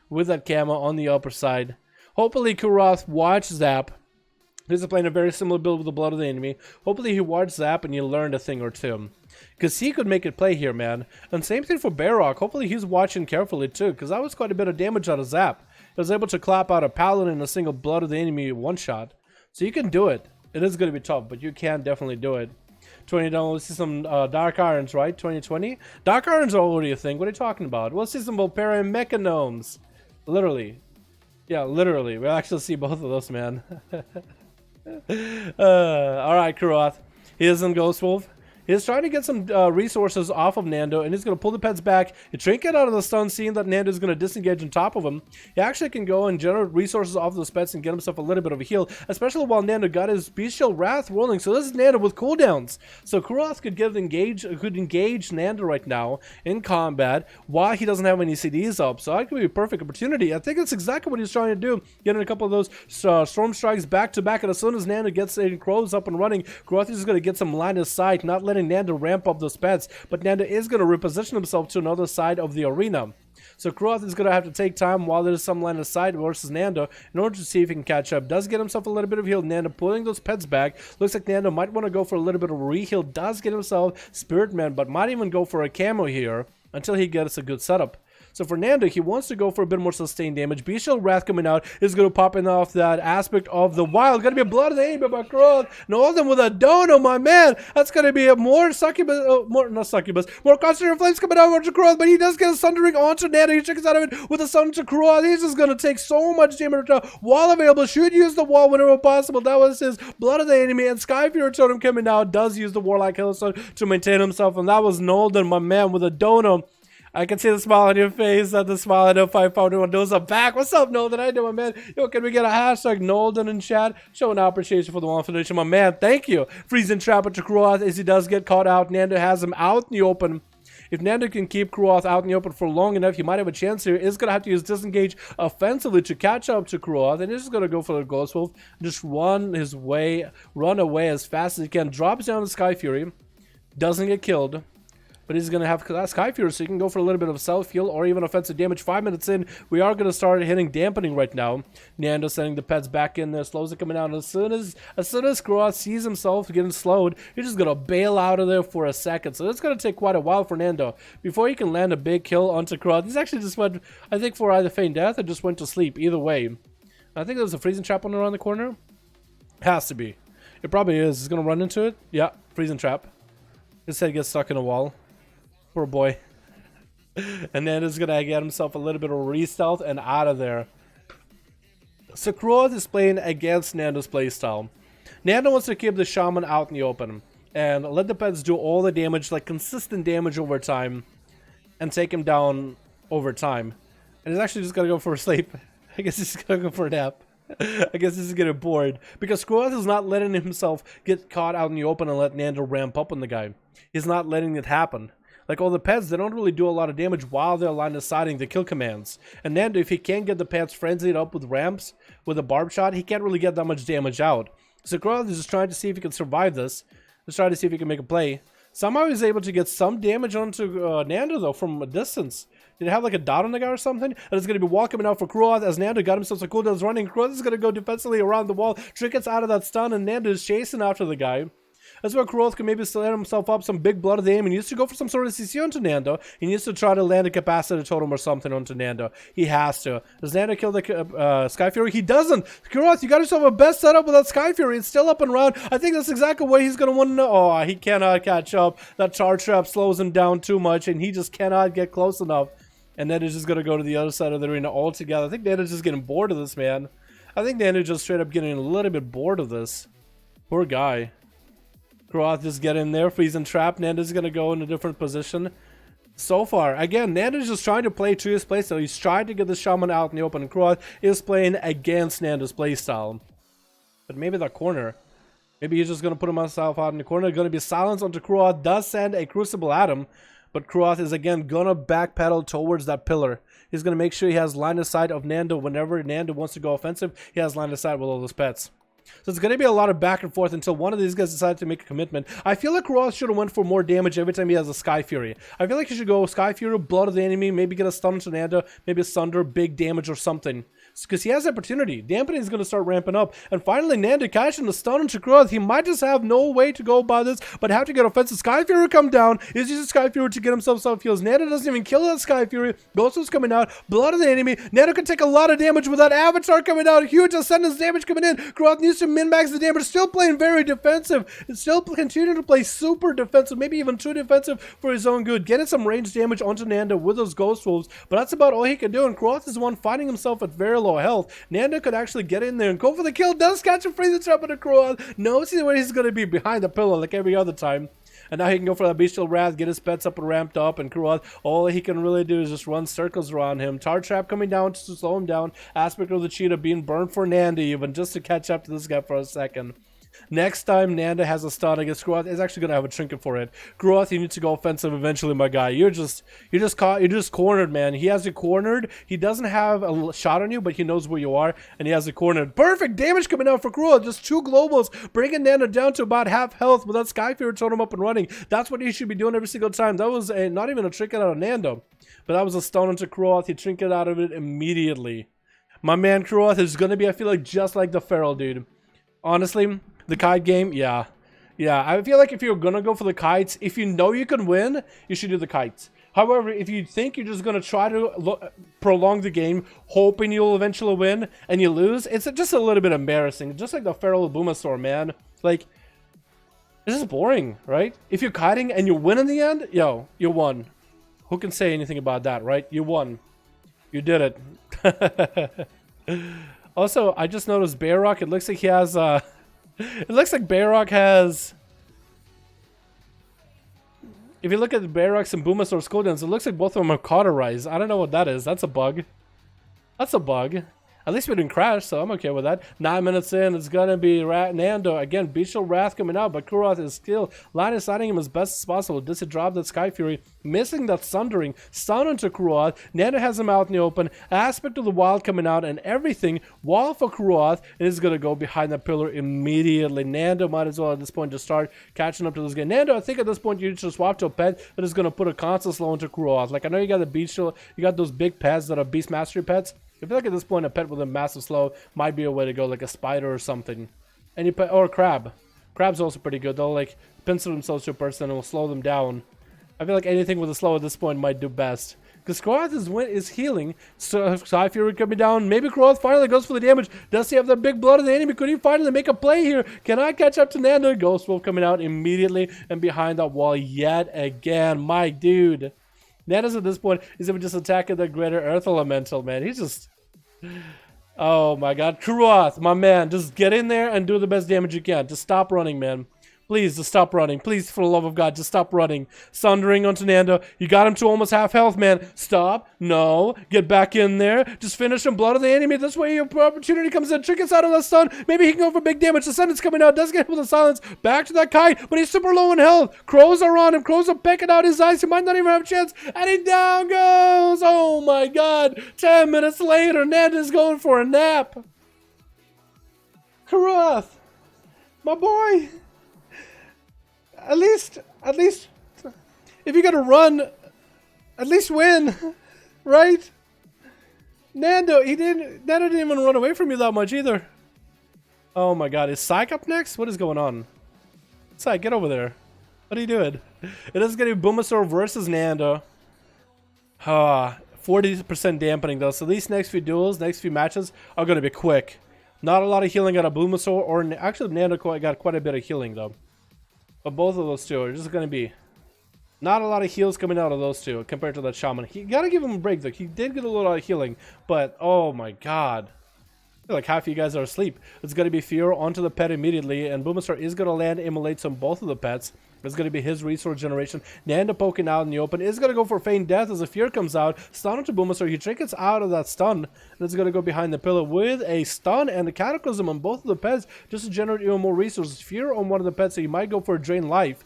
with that camo on the upper side. Hopefully Kruoth watched Zap. He's playing a very similar build with the Blood of the enemy. Hopefully he watched Zap and he learned a thing or two. Because he could make it play here, man. And same thing for Barrock. Hopefully he's watching carefully too. Because that was quite a bit of damage out of Zap. He was able to clap out a Paladin in a single Blood of the enemy one-shot. So you can do it. It is going to be tough, but you can definitely do it. 20 down, let's see some Dark Irons, right? 2020? Dark Irons are already a thing. What are you talking about? We'll see some Volpera and Mechanomes. Literally. Yeah, literally. We'll actually see both of those, man. Alright, Kruoth. He is in Ghost Wolf. He's trying to get some resources off of Nando, and he's going to pull the pets back. He trinket out of the stun, seeing that Nando is going to disengage on top of him. He actually can go and generate resources off those pets and get himself a little bit of a heal, especially while Nando got his Bestial Wrath rolling. So this is Nando with cooldowns. So Kruoth could engage Nando right now in combat while he doesn't have any CDs up. So that could be a perfect opportunity. I think that's exactly what he's trying to do, getting a couple of those Storm Strikes back to back. And as soon as Nando gets Crows up and running, Kruoth is going to get some line of sight, not letting Nanda ramp up those pets, but Nanda is going to reposition himself to another side of the arena. So Kruoth is going to have to take time while there's some line of sight versus Nanda in order to see if he can catch up. Does get himself a little bit of heal. Nanda pulling those pets back. Looks like Nanda might want to go for a little bit of reheal. Does get himself Spirit Man, but might even go for a camo here until he gets a good setup. So for Nando, he wants to go for a bit more sustained damage. Bestial Wrath coming out is going to pop in off that aspect of the wild. Going to be a Blood of the enemy by Kruoth. Northern with a dono, my man. That's going to be a more succubus, more concentrated flames coming out onto Kruoth, but he does get a sundering onto Nando. He checks out of it with a sun to Kruoth. He's just going to take so much damage right now. Wall available. Should use the wall whenever possible. That was his Blood of the enemy, and Sky Fury Totem coming out. Does use the Warlock Hillstone to maintain himself, and that was Nolden, my man, with a dono. I can see the smile on your face, and the smile on the 5V5 1v1 DUELS are back. What's up, Nolden? I know, my man. Yo, can we get a hashtag Nolden in chat? Showing appreciation for the one donation, my man. Thank you. Freezing trap to Kruoth as he does get caught out. Nando has him out in the open. If Nando can keep Kruoth out in the open for long enough, he might have a chance here. Is going to have to use Disengage offensively to catch up to Kruoth, and he's just going to go for the Ghost Wolf. Just run away as fast as he can. Drops down the Sky Fury. Doesn't get killed. But he's going to have that Sky Fury, so he can go for a little bit of self-heal or even offensive damage. 5 minutes in, we are going to start hitting dampening right now. Nando sending the pets back in there, slows it coming out. And as soon as Kruoth sees himself getting slowed, he's just going to bail out of there for a second. So it's going to take quite a while for Nando before he can land a big kill onto Kruoth. He's actually just went, I think, for either feign death or just went to sleep. Either way. I think there's a freezing trap on around the corner. Has to be. It probably is. He's going to run into it. Yeah, freezing trap. His head gets stuck in a wall. Poor boy. And then he's gonna get himself a little bit of re-stealth and out of there. So Kroath is playing against Nando's playstyle. Nando wants to keep the Shaman out in the open and let the pets do all the damage, like consistent damage over time, and take him down over time. And he's actually just gonna go for a sleep. I guess he's gonna go for a nap. I guess he's getting bored. Because Kroath is not letting himself get caught out in the open and let Nando ramp up on the guy. He's not letting it happen. Like all the pets, they don't really do a lot of damage while they're line of sighting the kill commands. And Nando, if he can't get the pets frenzied up with ramps, with a barb shot, he can't really get that much damage out. So Kroath is just trying to see if he can survive this. Just trying to see if he can make a play. Somehow he's able to get some damage onto Nando though from a distance. Did he have like a dot on the guy or something? And it's going to be wall coming out for Kroath as Nando got himself some cooldowns running. Kroath is going to go defensively around the wall. Trinkets out of that stun and Nando is chasing after the guy. That's where Kroath can maybe set himself up some big blood of the aim. He needs to go for some sort of CC onto Nando. He needs to try to land a capacity totem or something onto Nando. He has to. Does Nando kill the Sky Fury? He doesn't. Kroath, you got yourself a best setup with that Sky Fury. It's still up and around. I think that's exactly what he's going to want to know. Oh, he cannot catch up. That charge trap slows him down too much, and he just cannot get close enough. And Nando's just going to go to the other side of the arena altogether. I think Nando's just getting bored of this, man. I think Nando's just straight up getting a little bit bored of this. Poor guy. Kroath just get in there, freezing trap. Nando's going to go in a different position. So far, again, Nando's just trying to play to his playstyle. He's trying to get the Shaman out in the open. Kroath is playing against Nando's playstyle. But maybe that corner. Maybe he's just going to put himself out in the corner. Going to be silenced onto Kroath. Does send a Crucible at him. But Kroath is again going to backpedal towards that pillar. He's going to make sure he has line of sight of Nando. Whenever Nando wants to go offensive, he has line of sight with all those pets. So it's going to be a lot of back and forth until one of these guys decides to make a commitment. I feel like Kroath should have went for more damage every time he has a Sky Fury. I feel like he should go Sky Fury, blood of the enemy, maybe get a stun to Nando, maybe a Sunder, big damage or something. Because he has the opportunity. Dampening is going to start ramping up. And finally, Nando catching the stun into Kroath. He might just have no way to go by this, but have to get offensive. Sky Fury come down. He's using Sky Fury to get himself some heals. Nando doesn't even kill that Sky Fury. Ghost was coming out. Blood of the enemy. Nando can take a lot of damage with that Avatar coming out. Huge Ascendance damage coming in. Kroath needs to min-max the damage. Still playing very defensive. Still continuing to play super defensive. Maybe even too defensive for his own good. Getting some range damage onto Nando with those Ghost Wolves. But that's about all he can do. And Kroath is the one finding himself at very low health. Nando could actually get in there and go for the kill. Does catch a freeze trap on the Kroath. Knows where he's going to be behind the pillar like every other time. And now he can go for that Bestial Wrath, get his pets up and ramped up, and Kroath, all he can really do is just run circles around him. Tar Trap coming down to slow him down. Aspect of the Cheetah being burned for Nando even, just to catch up to this guy for a second. Next time Nando has a stun against Kroath, is actually going to have a trinket for it. Kroath, you need to go offensive eventually, my guy. You're just cornered, man. He has you cornered. He doesn't have a shot on you, but he knows where you are, and he has you cornered. Perfect damage coming out for Kroath. Just 2 globals, bringing Nando down to about half health with that Sky Fury totem up and running. That's what he should be doing every single time. That was not even a trinket out of Nando, but that was a stun into Kroath. He trinketed out of it immediately. My man Kroath is going to be, I feel like, just like the Feral, dude. Honestly, the kite game, yeah. I feel like if you're gonna go for the kites, if you know you can win, you should do the kites. However, if you think you're just gonna try to prolong the game, hoping you'll eventually win, and you lose, it's just a little bit embarrassing. Just like the Feral Boomasaur, man. Like, this is boring, right? If you're kiting and you win in the end, yo, you won. Who can say anything about that, right? You won. You did it. Also, I just noticed Bayrock. It looks like he has it looks like Bayrock has... If you look at the Bayrock's and Boomasaur's cooldowns, it looks like both of them are cauterized. I don't know what that is. That's a bug. That's a bug. At least we didn't crash, so I'm okay with that. 9 minutes in, it's gonna be Nando. Again, Bestial Wrath coming out, but Kroath is still line of sighting him as best as possible. Does it drop that Sky Fury? Missing that Sundering. Stun into Kroath. Nando has him out in the open. Aspect of the Wild coming out and everything. Wall for Kroath. It is gonna go behind the pillar immediately. Nando might as well at this point just start catching up to this guy. Nando, I think at this point you should swap to a pet that is gonna put a constant slow into Kroath. Like, I know you got the Bestial, you got those big pets that are Beast Mastery pets. I feel like at this point a pet with a massive slow might be a way to go, like a spider or something. Any pet, or a crab. Crab's also pretty good. They'll like pencil themselves to a person and will slow them down. I feel like anything with a slow at this point might do best. Because Kroath is healing. So Sky Fury coming down. Maybe Kroath finally goes for the damage. Does he have that big blood of the enemy? Could he finally make a play here? Can I catch up to Nando? Ghost Wolf coming out immediately and behind that wall yet again. My dude. Nando's at this point is even just attacking the greater Earth Elemental, man. He's just... Oh my god. Kuroth, my man, just get in there and do the best damage you can. Just stop running, man. Please, just stop running. Please, for the love of God, just stop running. Sundering onto Nando. You got him to almost half health, man. Stop. No. Get back in there. Just finish him. Blood of the enemy. This way your opportunity comes in. Trick us out of that stun. Maybe he can go for big damage. The sun is coming out. Does get hit with a silence. Back to that kite. But he's super low in health. Crows are on him. Crows are pecking out his eyes. He might not even have a chance. And he down goes. Oh my god. 10 minutes later, Nando's going for a nap. Karath. My boy. At least, if you're gonna run, at least win, right? Nando didn't even run away from you that much either. Oh my god, is Psych up next? What is going on? Psych, get over there. What are you doing? It is gonna be Bulbasaur versus Nando. 40% dampening though, so these next few duels, next few matches are gonna be quick. Not a lot of healing out of Bulbasaur, or actually Nando got quite a bit of healing though. But both of those two are just going to be not a lot of heals coming out of those two compared to that Shaman. You got to give him a break though. He did get a little of healing, but oh my god. I feel like half of you guys are asleep. It's going to be Fear onto the pet immediately, and Bulbasaur is going to land immolates on both of the pets. It's going to be his resource generation. Nando poking out in the open is going to go for Feign Death as the Fear comes out. Stun onto Bulbasaur. He trinkets out of that stun, and it's going to go behind the pillar with a stun and a Cataclysm on both of the pets just to generate even more resources. Fear on one of the pets, so he might go for a Drain Life.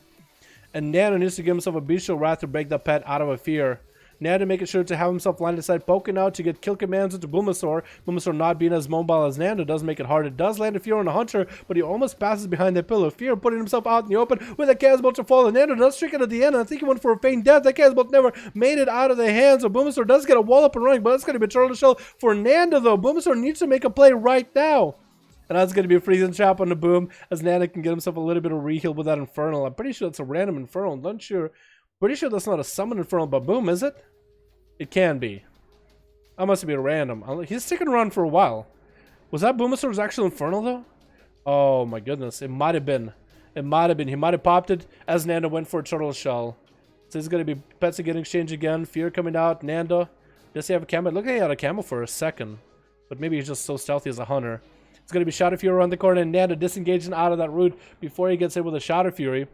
And Nando needs to give himself a Bestial Wrath to break that pet out of a Fear. Nando making sure to have himself line of sight, poking out to get kill commands into Bulbasaur. Bulbasaur not being as mobile as Nando does make it hard. It does land a Fear on a Hunter, but he almost passes behind the pillar. Fear putting himself out in the open with a Chaosbolt to fall. And Nando does trick it at the end. I think he went for a Feign Death. That Chaosbolt never made it out of the hands. So Bulbasaur does get a wall up and running, but it's going to be Turtle Shell for Nando though. Bulbasaur needs to make a play right now. And that's going to be a Freezing Trap on the Boom as Nando can get himself a little bit of re-heal with that Infernal. I'm pretty sure it's a random Infernal. Pretty sure that's not a summon Infernal, but Boom, is it? It can be. That must be a random. He's sticking around for a while. Was that Bulbasaur's actual Infernal though? Oh my goodness. It might have been. It might have been. He might have popped it as Nando went for a Turtle Shell. So it's going to be pets again exchange again. Fear coming out. Nando. Does he have a camo? Look like he had a camo for a second. But maybe he's just so stealthy as a hunter. It's going to be Shadow Fury around the corner and Nando disengaging out of that route before he gets hit with a Shadow Fury.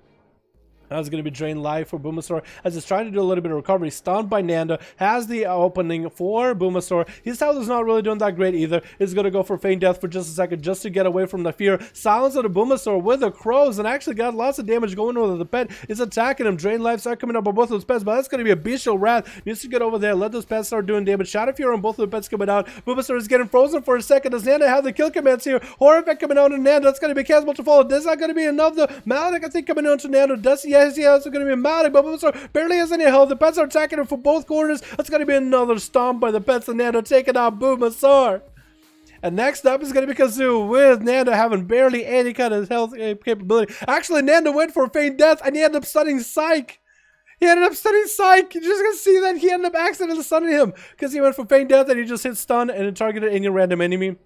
That's going to be Drain Life for Bulbasaur as he's trying to do a little bit of recovery. Stunned by Nando. Has the opening for Bulbasaur. His health is not really doing that great either. He's going to go for Feign Death for just a second just to get away from the Fear. Silence of the Bulbasaur with the Crows and actually got lots of damage going over the pet. Is attacking him. Drain Life start coming up on both of those pets, but that's going to be a Bestial Wrath. Needs to get over there. Let those pets start doing damage. Shadow Fury on both of the pets coming out. Bulbasaur is getting frozen for a second. Does Nando have the kill commands here? Horrific coming out on Nando. That's going to be Chaosbolt to follow. This is not going to be enough though. Maledic I think coming out to Nando. Does yes, it's going to be Maledic, but Bulbasaur barely has any health. The pets are attacking him from both corners. That's going to be another stomp by the pets and Nando taking out Bulbasaur. And next up is going to be Kazoo with Nando having barely any kind of health capability. Actually, Nando went for a Feign Death and he ended up stunning Psych. You're just going to see that he ended up accidentally stunning him because he went for Feign Death and he just hit stun and it targeted any random enemy. And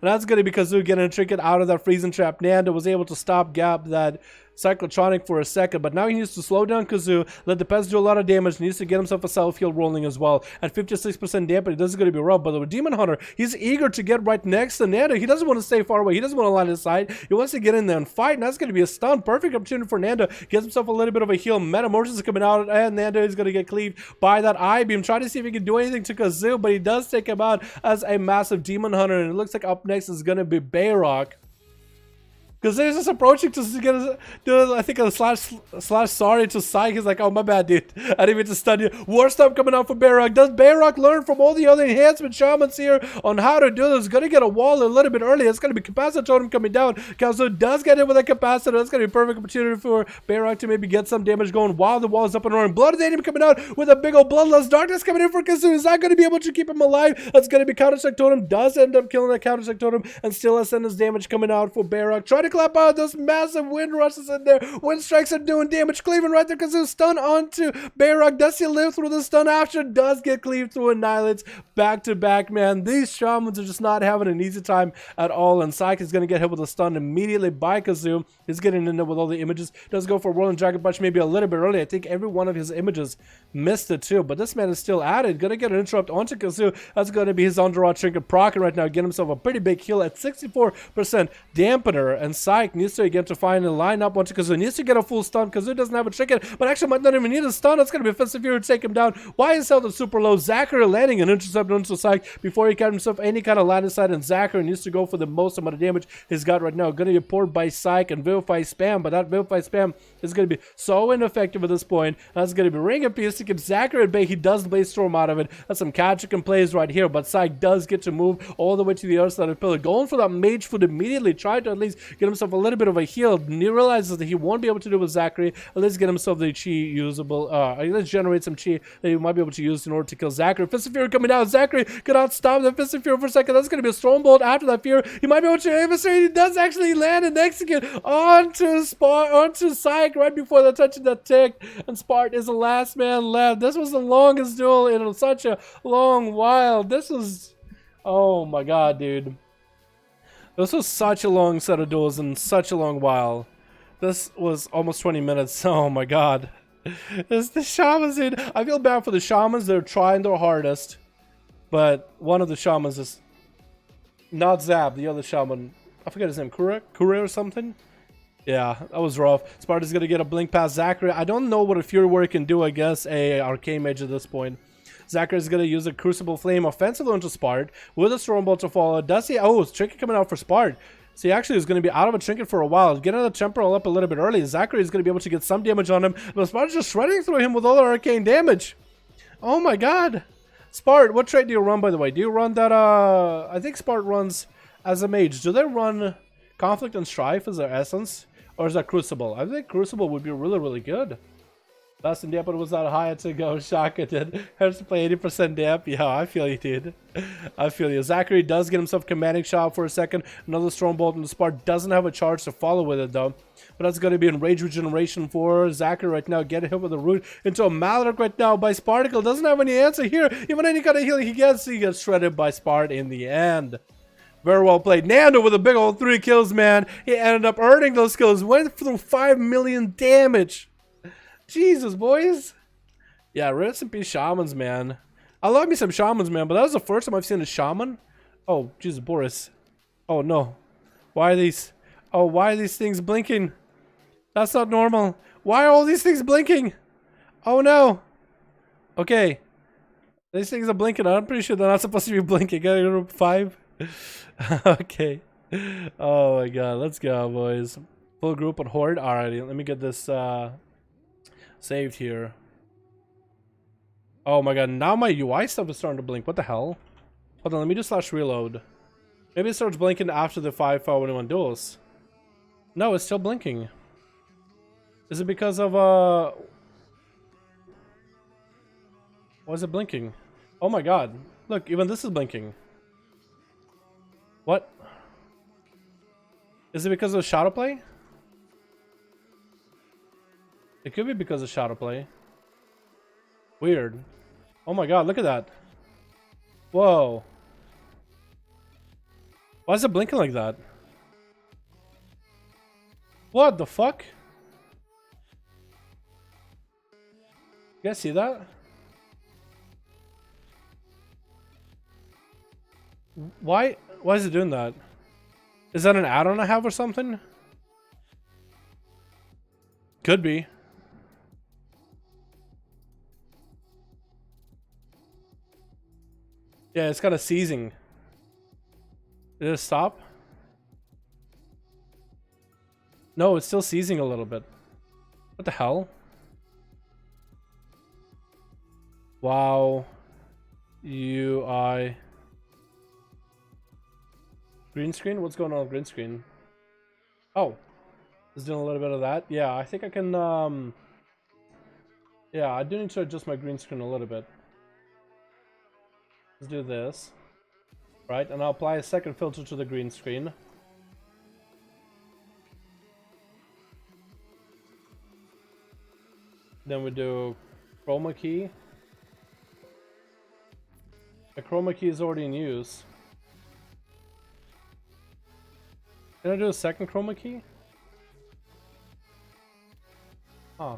that's going to be Kazoo getting a trinket out of that Freezing Trap. Nando was able to stop gap that Cyclotronic for a second, but now he needs to slow down Kazoo, let the pets do a lot of damage, he needs to get himself a self-heal rolling as well. At 56% dampening, this is going to be rough, but with Demon Hunter, he's eager to get right next to Nando. He doesn't want to stay far away. He doesn't want to line his side. He wants to get in there and fight, and that's going to be a stun. Perfect opportunity for Nando. Gets himself a little bit of a heal. Metamorphosis is coming out, and Nando is going to get cleaved by that I-Beam. Trying to see if he can do anything to Kazoo, but he does take him out as a massive Demon Hunter, and it looks like up next is going to be Bayrock. Because they're just approaching to get do I think a slash sorry to Psych. He's like, oh my bad dude, I didn't mean to stun you. War Stomp coming out for Bayrock. Does Bayrock learn from all the other enhancement shamans here on how to do this? Gonna get a wall a little bit early. It's gonna be Capacitor Totem coming down. Kazoo does get in with a Capacitor. That's gonna be a perfect opportunity for Bayrock to maybe get some damage going while the wall is up and running. Blood of the enemy coming out with a big old Bloodlust Darkness coming in for Kazoo. Is that gonna be able to keep him alive? That's gonna be Counter Strike Totem. Does end up killing that Counter Strike Totem and still has sentence damage coming out for Bayrock. Try to to clap out those massive wind rushes in there. Wind strikes are doing damage. Cleaving right there because it was stun onto Bayrock. Does he live through the stun after? Does get cleaved through Annihilates back to back, man. These shamans are just not having an easy time at all. And Psyche is going to get hit with a stun immediately by Kazoo. He's getting in there with all the images. Does go for Whirling Dragon Punch maybe a little bit early. I think every one of his images missed it too. But this man is still at it. Going to get an interrupt onto Kazoo. That's going to be his Underraw Trinket proccing right now. Get himself a pretty big heal at 64% dampener. And Psyche needs to again to find a line up onto Kazoo. Needs to get a full stun. Kazoo doesn't have a trinket, but actually might not even need a stun. It's going to be Fist of Fury to take him down. Why is Zelda super low? Zachary landing an intercept onto Psyche before he got himself any kind of line of sight, and Zachary needs to go for the most amount of damage he's got right now. Going to get poured by Psyche and Vivify spam, but that Vivify spam is going to be so ineffective at this point. That's going to be Ring of Peace to keep Zachary at bay. He does Blaze Storm out of it. That's some Kajikan plays right here, but Psyche does get to move all the way to the other side of the pillar. Going for that Mage Foot immediately. Try to at least get himself a little bit of a heal. He realizes that he won't be able to do with Zachary. At least get himself the chi usable. Let's generate some chi that he might be able to use in order to kill Zachary. Fist of Fury coming down. Zachary cannot stop the Fist of Fury for a second. That's going to be a Stormbolt after that Fury. He might be able to eviscerate. He does actually land and execute onto Psyche right before the touch of that tick. And Spart is the last man left. This was the longest duel in such a long while. This was... Oh my god, dude. This was such a long set of duels in such a long while. This was almost 20 minutes. Oh my god. It's the shamans, dude. I feel bad for the shamans. They're trying their hardest. But one of the shamans is not Zab, the other shaman. I forget his name. Kure or something? Yeah, that was rough. Sparta's gonna get a blink past Zachary. I don't know what a Fury Warrior can do against a Arcane Mage at this point. Zachary's gonna use a Crucible Flame offensively onto Spart with a Stormbolt to follow. Does he? Oh, it's Trinket coming out for Spart. So he actually is going to be out of a Trinket for a while. Getting the Temporal up a little bit early. Zachary is going to be able to get some damage on him. But Spart's just shredding through him with all the arcane damage. Oh my god. Spart, what trait do you run, by the way? Do you run that, I think Spart runs as a mage. Do they run Conflict and Strife as their essence? Or is that Crucible? I think Crucible would be really, really good. Last in dampen was that high to go. Shaka did. Has to play 80% damp. Yeah, I feel you, dude. I feel you. Zachary does get himself commanding shot for a second. Another Stormbolt, and the Spart doesn't have a charge to follow with it, though. But that's going to be in Rage Regeneration for Zachary right now. Get hit with a root into a Maledict right now by Sparticle. Doesn't have any answer here. Even any kind of healing he gets shredded by Spart in the end. Very well played. Nando with a big old 3 kills, man. He ended up earning those kills. Went through 5 million damage. Jesus, boys. Yeah, rest in peace, shamans, man. I love me some shamans, man, but that was the first time I've seen a shaman. Oh, Jesus, Boris. Oh, no. Why are these... Oh, why are these things blinking? That's not normal. Why are all these things blinking? Oh, no. Okay. These things are blinking. I'm pretty sure they're not supposed to be blinking. Gotta go to 5. Okay. Oh, my God. Let's go, boys. Full group on Horde. Alrighty, let me get this, saved here. Oh my god, now my UI stuff is starting to blink. What the hell? Hold on, let me just /reload. Maybe it starts blinking after the 5V5 1v1 Duels. No, it's still blinking. Is it because of why is it blinking? Oh my god. Look, even this is blinking. What? Is it because of shadow play? It could be because of shadow play. Weird. Oh my god, look at that. Whoa. Why is it blinking like that? What the fuck? You guys see that? Why is it doing that? Is that an add-on I have or something? Could be. Yeah, it's kind of seizing. Did it stop? No, it's still seizing a little bit. What the hell? Wow. UI. Green screen? What's going on with green screen? Oh. It's doing a little bit of that. Yeah, I think I can, yeah, I do need to adjust my green screen a little bit. Let's do this. Right, and I'll apply a second filter to the green screen. Then we do chroma key. The chroma key is already in use. Can I do a second chroma key? Huh.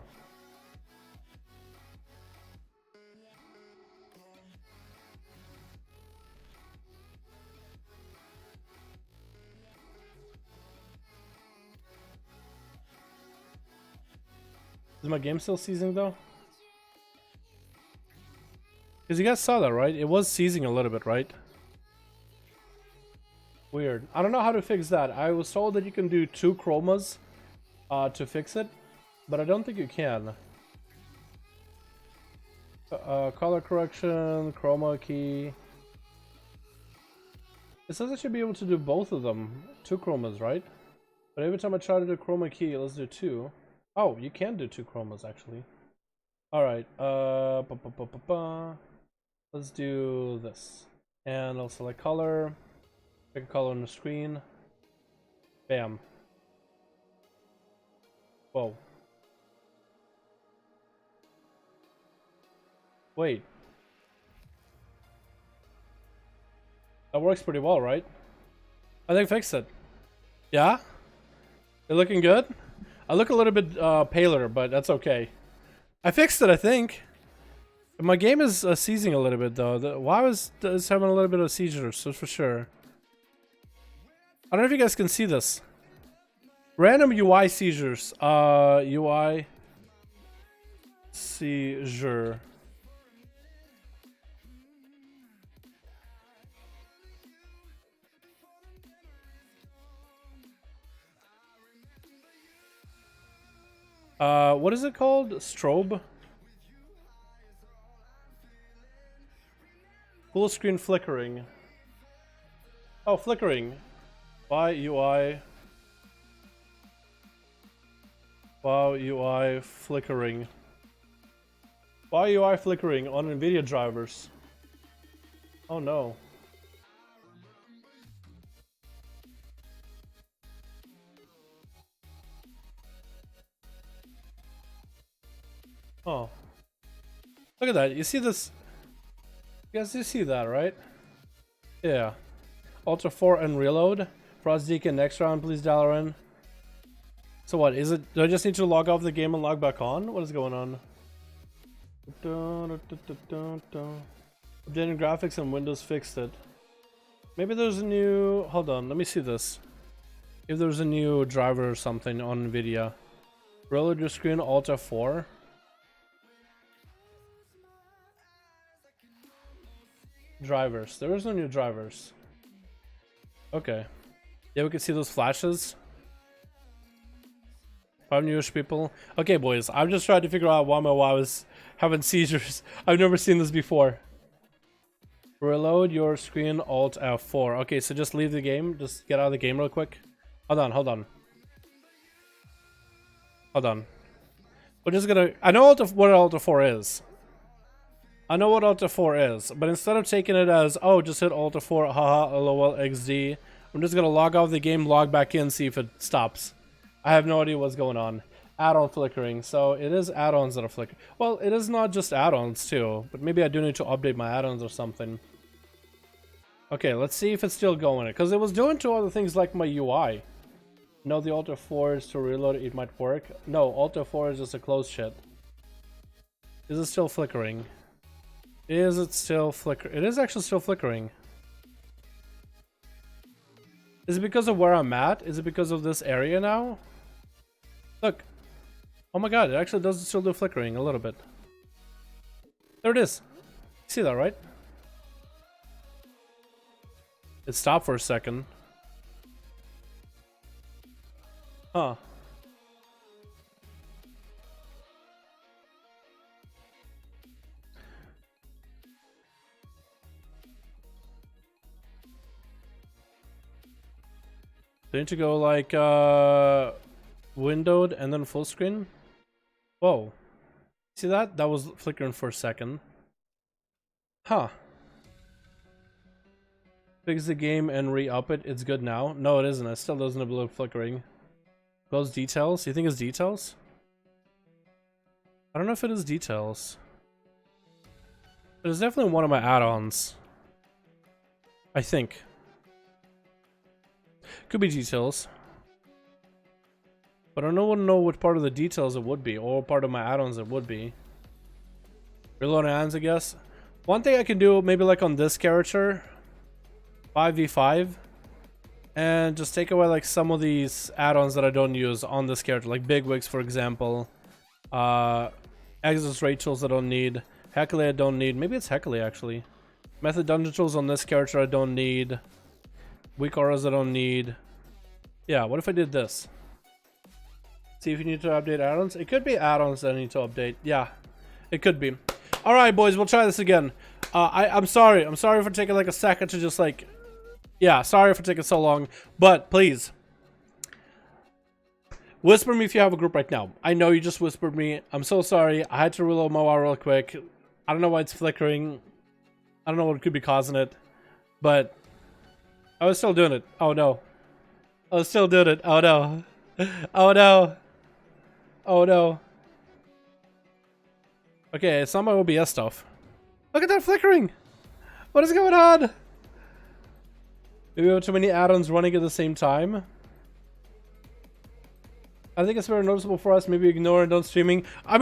Is my game still seizing though? Because you guys saw that, right? It was seizing a little bit, right? Weird. I don't know how to fix that. I was told that you can do 2 chromas to fix it, but I don't think you can. Color correction, chroma key. It says I should be able to do both of them. 2 chromas, right? But every time I try to do chroma key, let's do 2. Oh, you can do 2 chromas actually. Alright, let's do this. And I'll select color. Pick a color on the screen. Bam. Whoa. Wait. That works pretty well, right? I think I fixed it. Yeah? You're looking good? I look a little bit paler, but that's okay. I fixed it, I think. My game is seizing a little bit, though. WoW is having a little bit of seizures, so for sure. I don't know if you guys can see this. Random UI seizures. UI seizure. What is it called? Strobe? Full screen flickering. Oh, flickering. UI. Wow, UI flickering. Why UI flickering on Nvidia drivers? Oh no. Oh. Look at that. You see this? You guys, you see that, right? Yeah. Ultra 4 and reload. Frost Deacon next round, please, Dalaran. So what, is it? Do I just need to log off the game and log back on? What is going on? Updating graphics and Windows fixed it. Maybe there's a new... Hold on, let me see this. If there's a new driver or something on Nvidia. Reload your screen, Alt F4. Drivers. There is no new drivers. Okay. Yeah, we can see those flashes. 5 newish people. Okay, boys. I'm just trying to figure out why my WoW is having seizures. I've never seen this before. Reload your screen, Alt F4. Okay, so just leave the game. Just get out of the game real quick. Hold on, hold on. Hold on. We're just gonna... I know what Alt F4 is. I know what Alt F4 is, but instead of taking it as, oh, just hit Alt F4, haha, lol, XD, I'm just gonna log out of the game, log back in, see if it stops. I have no idea what's going on. Add-on flickering, so it is add-ons that are flickering. Well, it is not just add-ons too, but maybe I do need to update my add-ons or something. Okay, let's see if it's still going, because it was doing 2 other things like my UI. No, the Alt F4 is to reload, it might work. No, Alt F4 is just a close shit. Is it still flickering? Is it still flickering? It is actually still flickering. Is it because of where I'm at? Is it because of this area now? Look. Oh my god, it actually does still do flickering a little bit. There it is. See that, right? It stopped for a second. Huh. Didn't you go like windowed and then full screen? Whoa. See that? That was flickering for a second. Huh. Fix the game and re-up it. It's good now. No, it isn't. It still doesn't have flickering. Close details? You think it's details? I don't know if it is details. It is definitely one of my add-ons. I think. Could be details. But I don't know what part of the details it would be, or part of my add-ons it would be. Reloading add-ons, I guess. One thing I can do, maybe like on this character, 5v5, and just take away like some of these add-ons that I don't use on this character, like Bigwigs, for example. ASUS Raid tools I don't need. Heckley I don't need. Maybe it's Heckley actually. Method Dungeon tools on this character I don't need. Weak auras I don't need. Yeah, what if I did this? See if you need to update add-ons. It could be add-ons that I need to update. Yeah, it could be. All right, boys, we'll try this again. I'm sorry. I'm sorry for taking like a second to just like... Yeah, sorry for taking so long. But please, whisper me if you have a group right now. I know you just whispered me. I'm so sorry. I had to reload my WoW real quick. I don't know why it's flickering. I don't know what could be causing it. But I was still doing it. Oh, no. I was still doing it. Oh, no. Oh, no. Oh, no. Okay, it's not my OBS stuff. Look at that flickering. What is going on? Maybe we have too many add-ons running at the same time. I think it's very noticeable for us. Maybe ignore and don't streaming. I mean,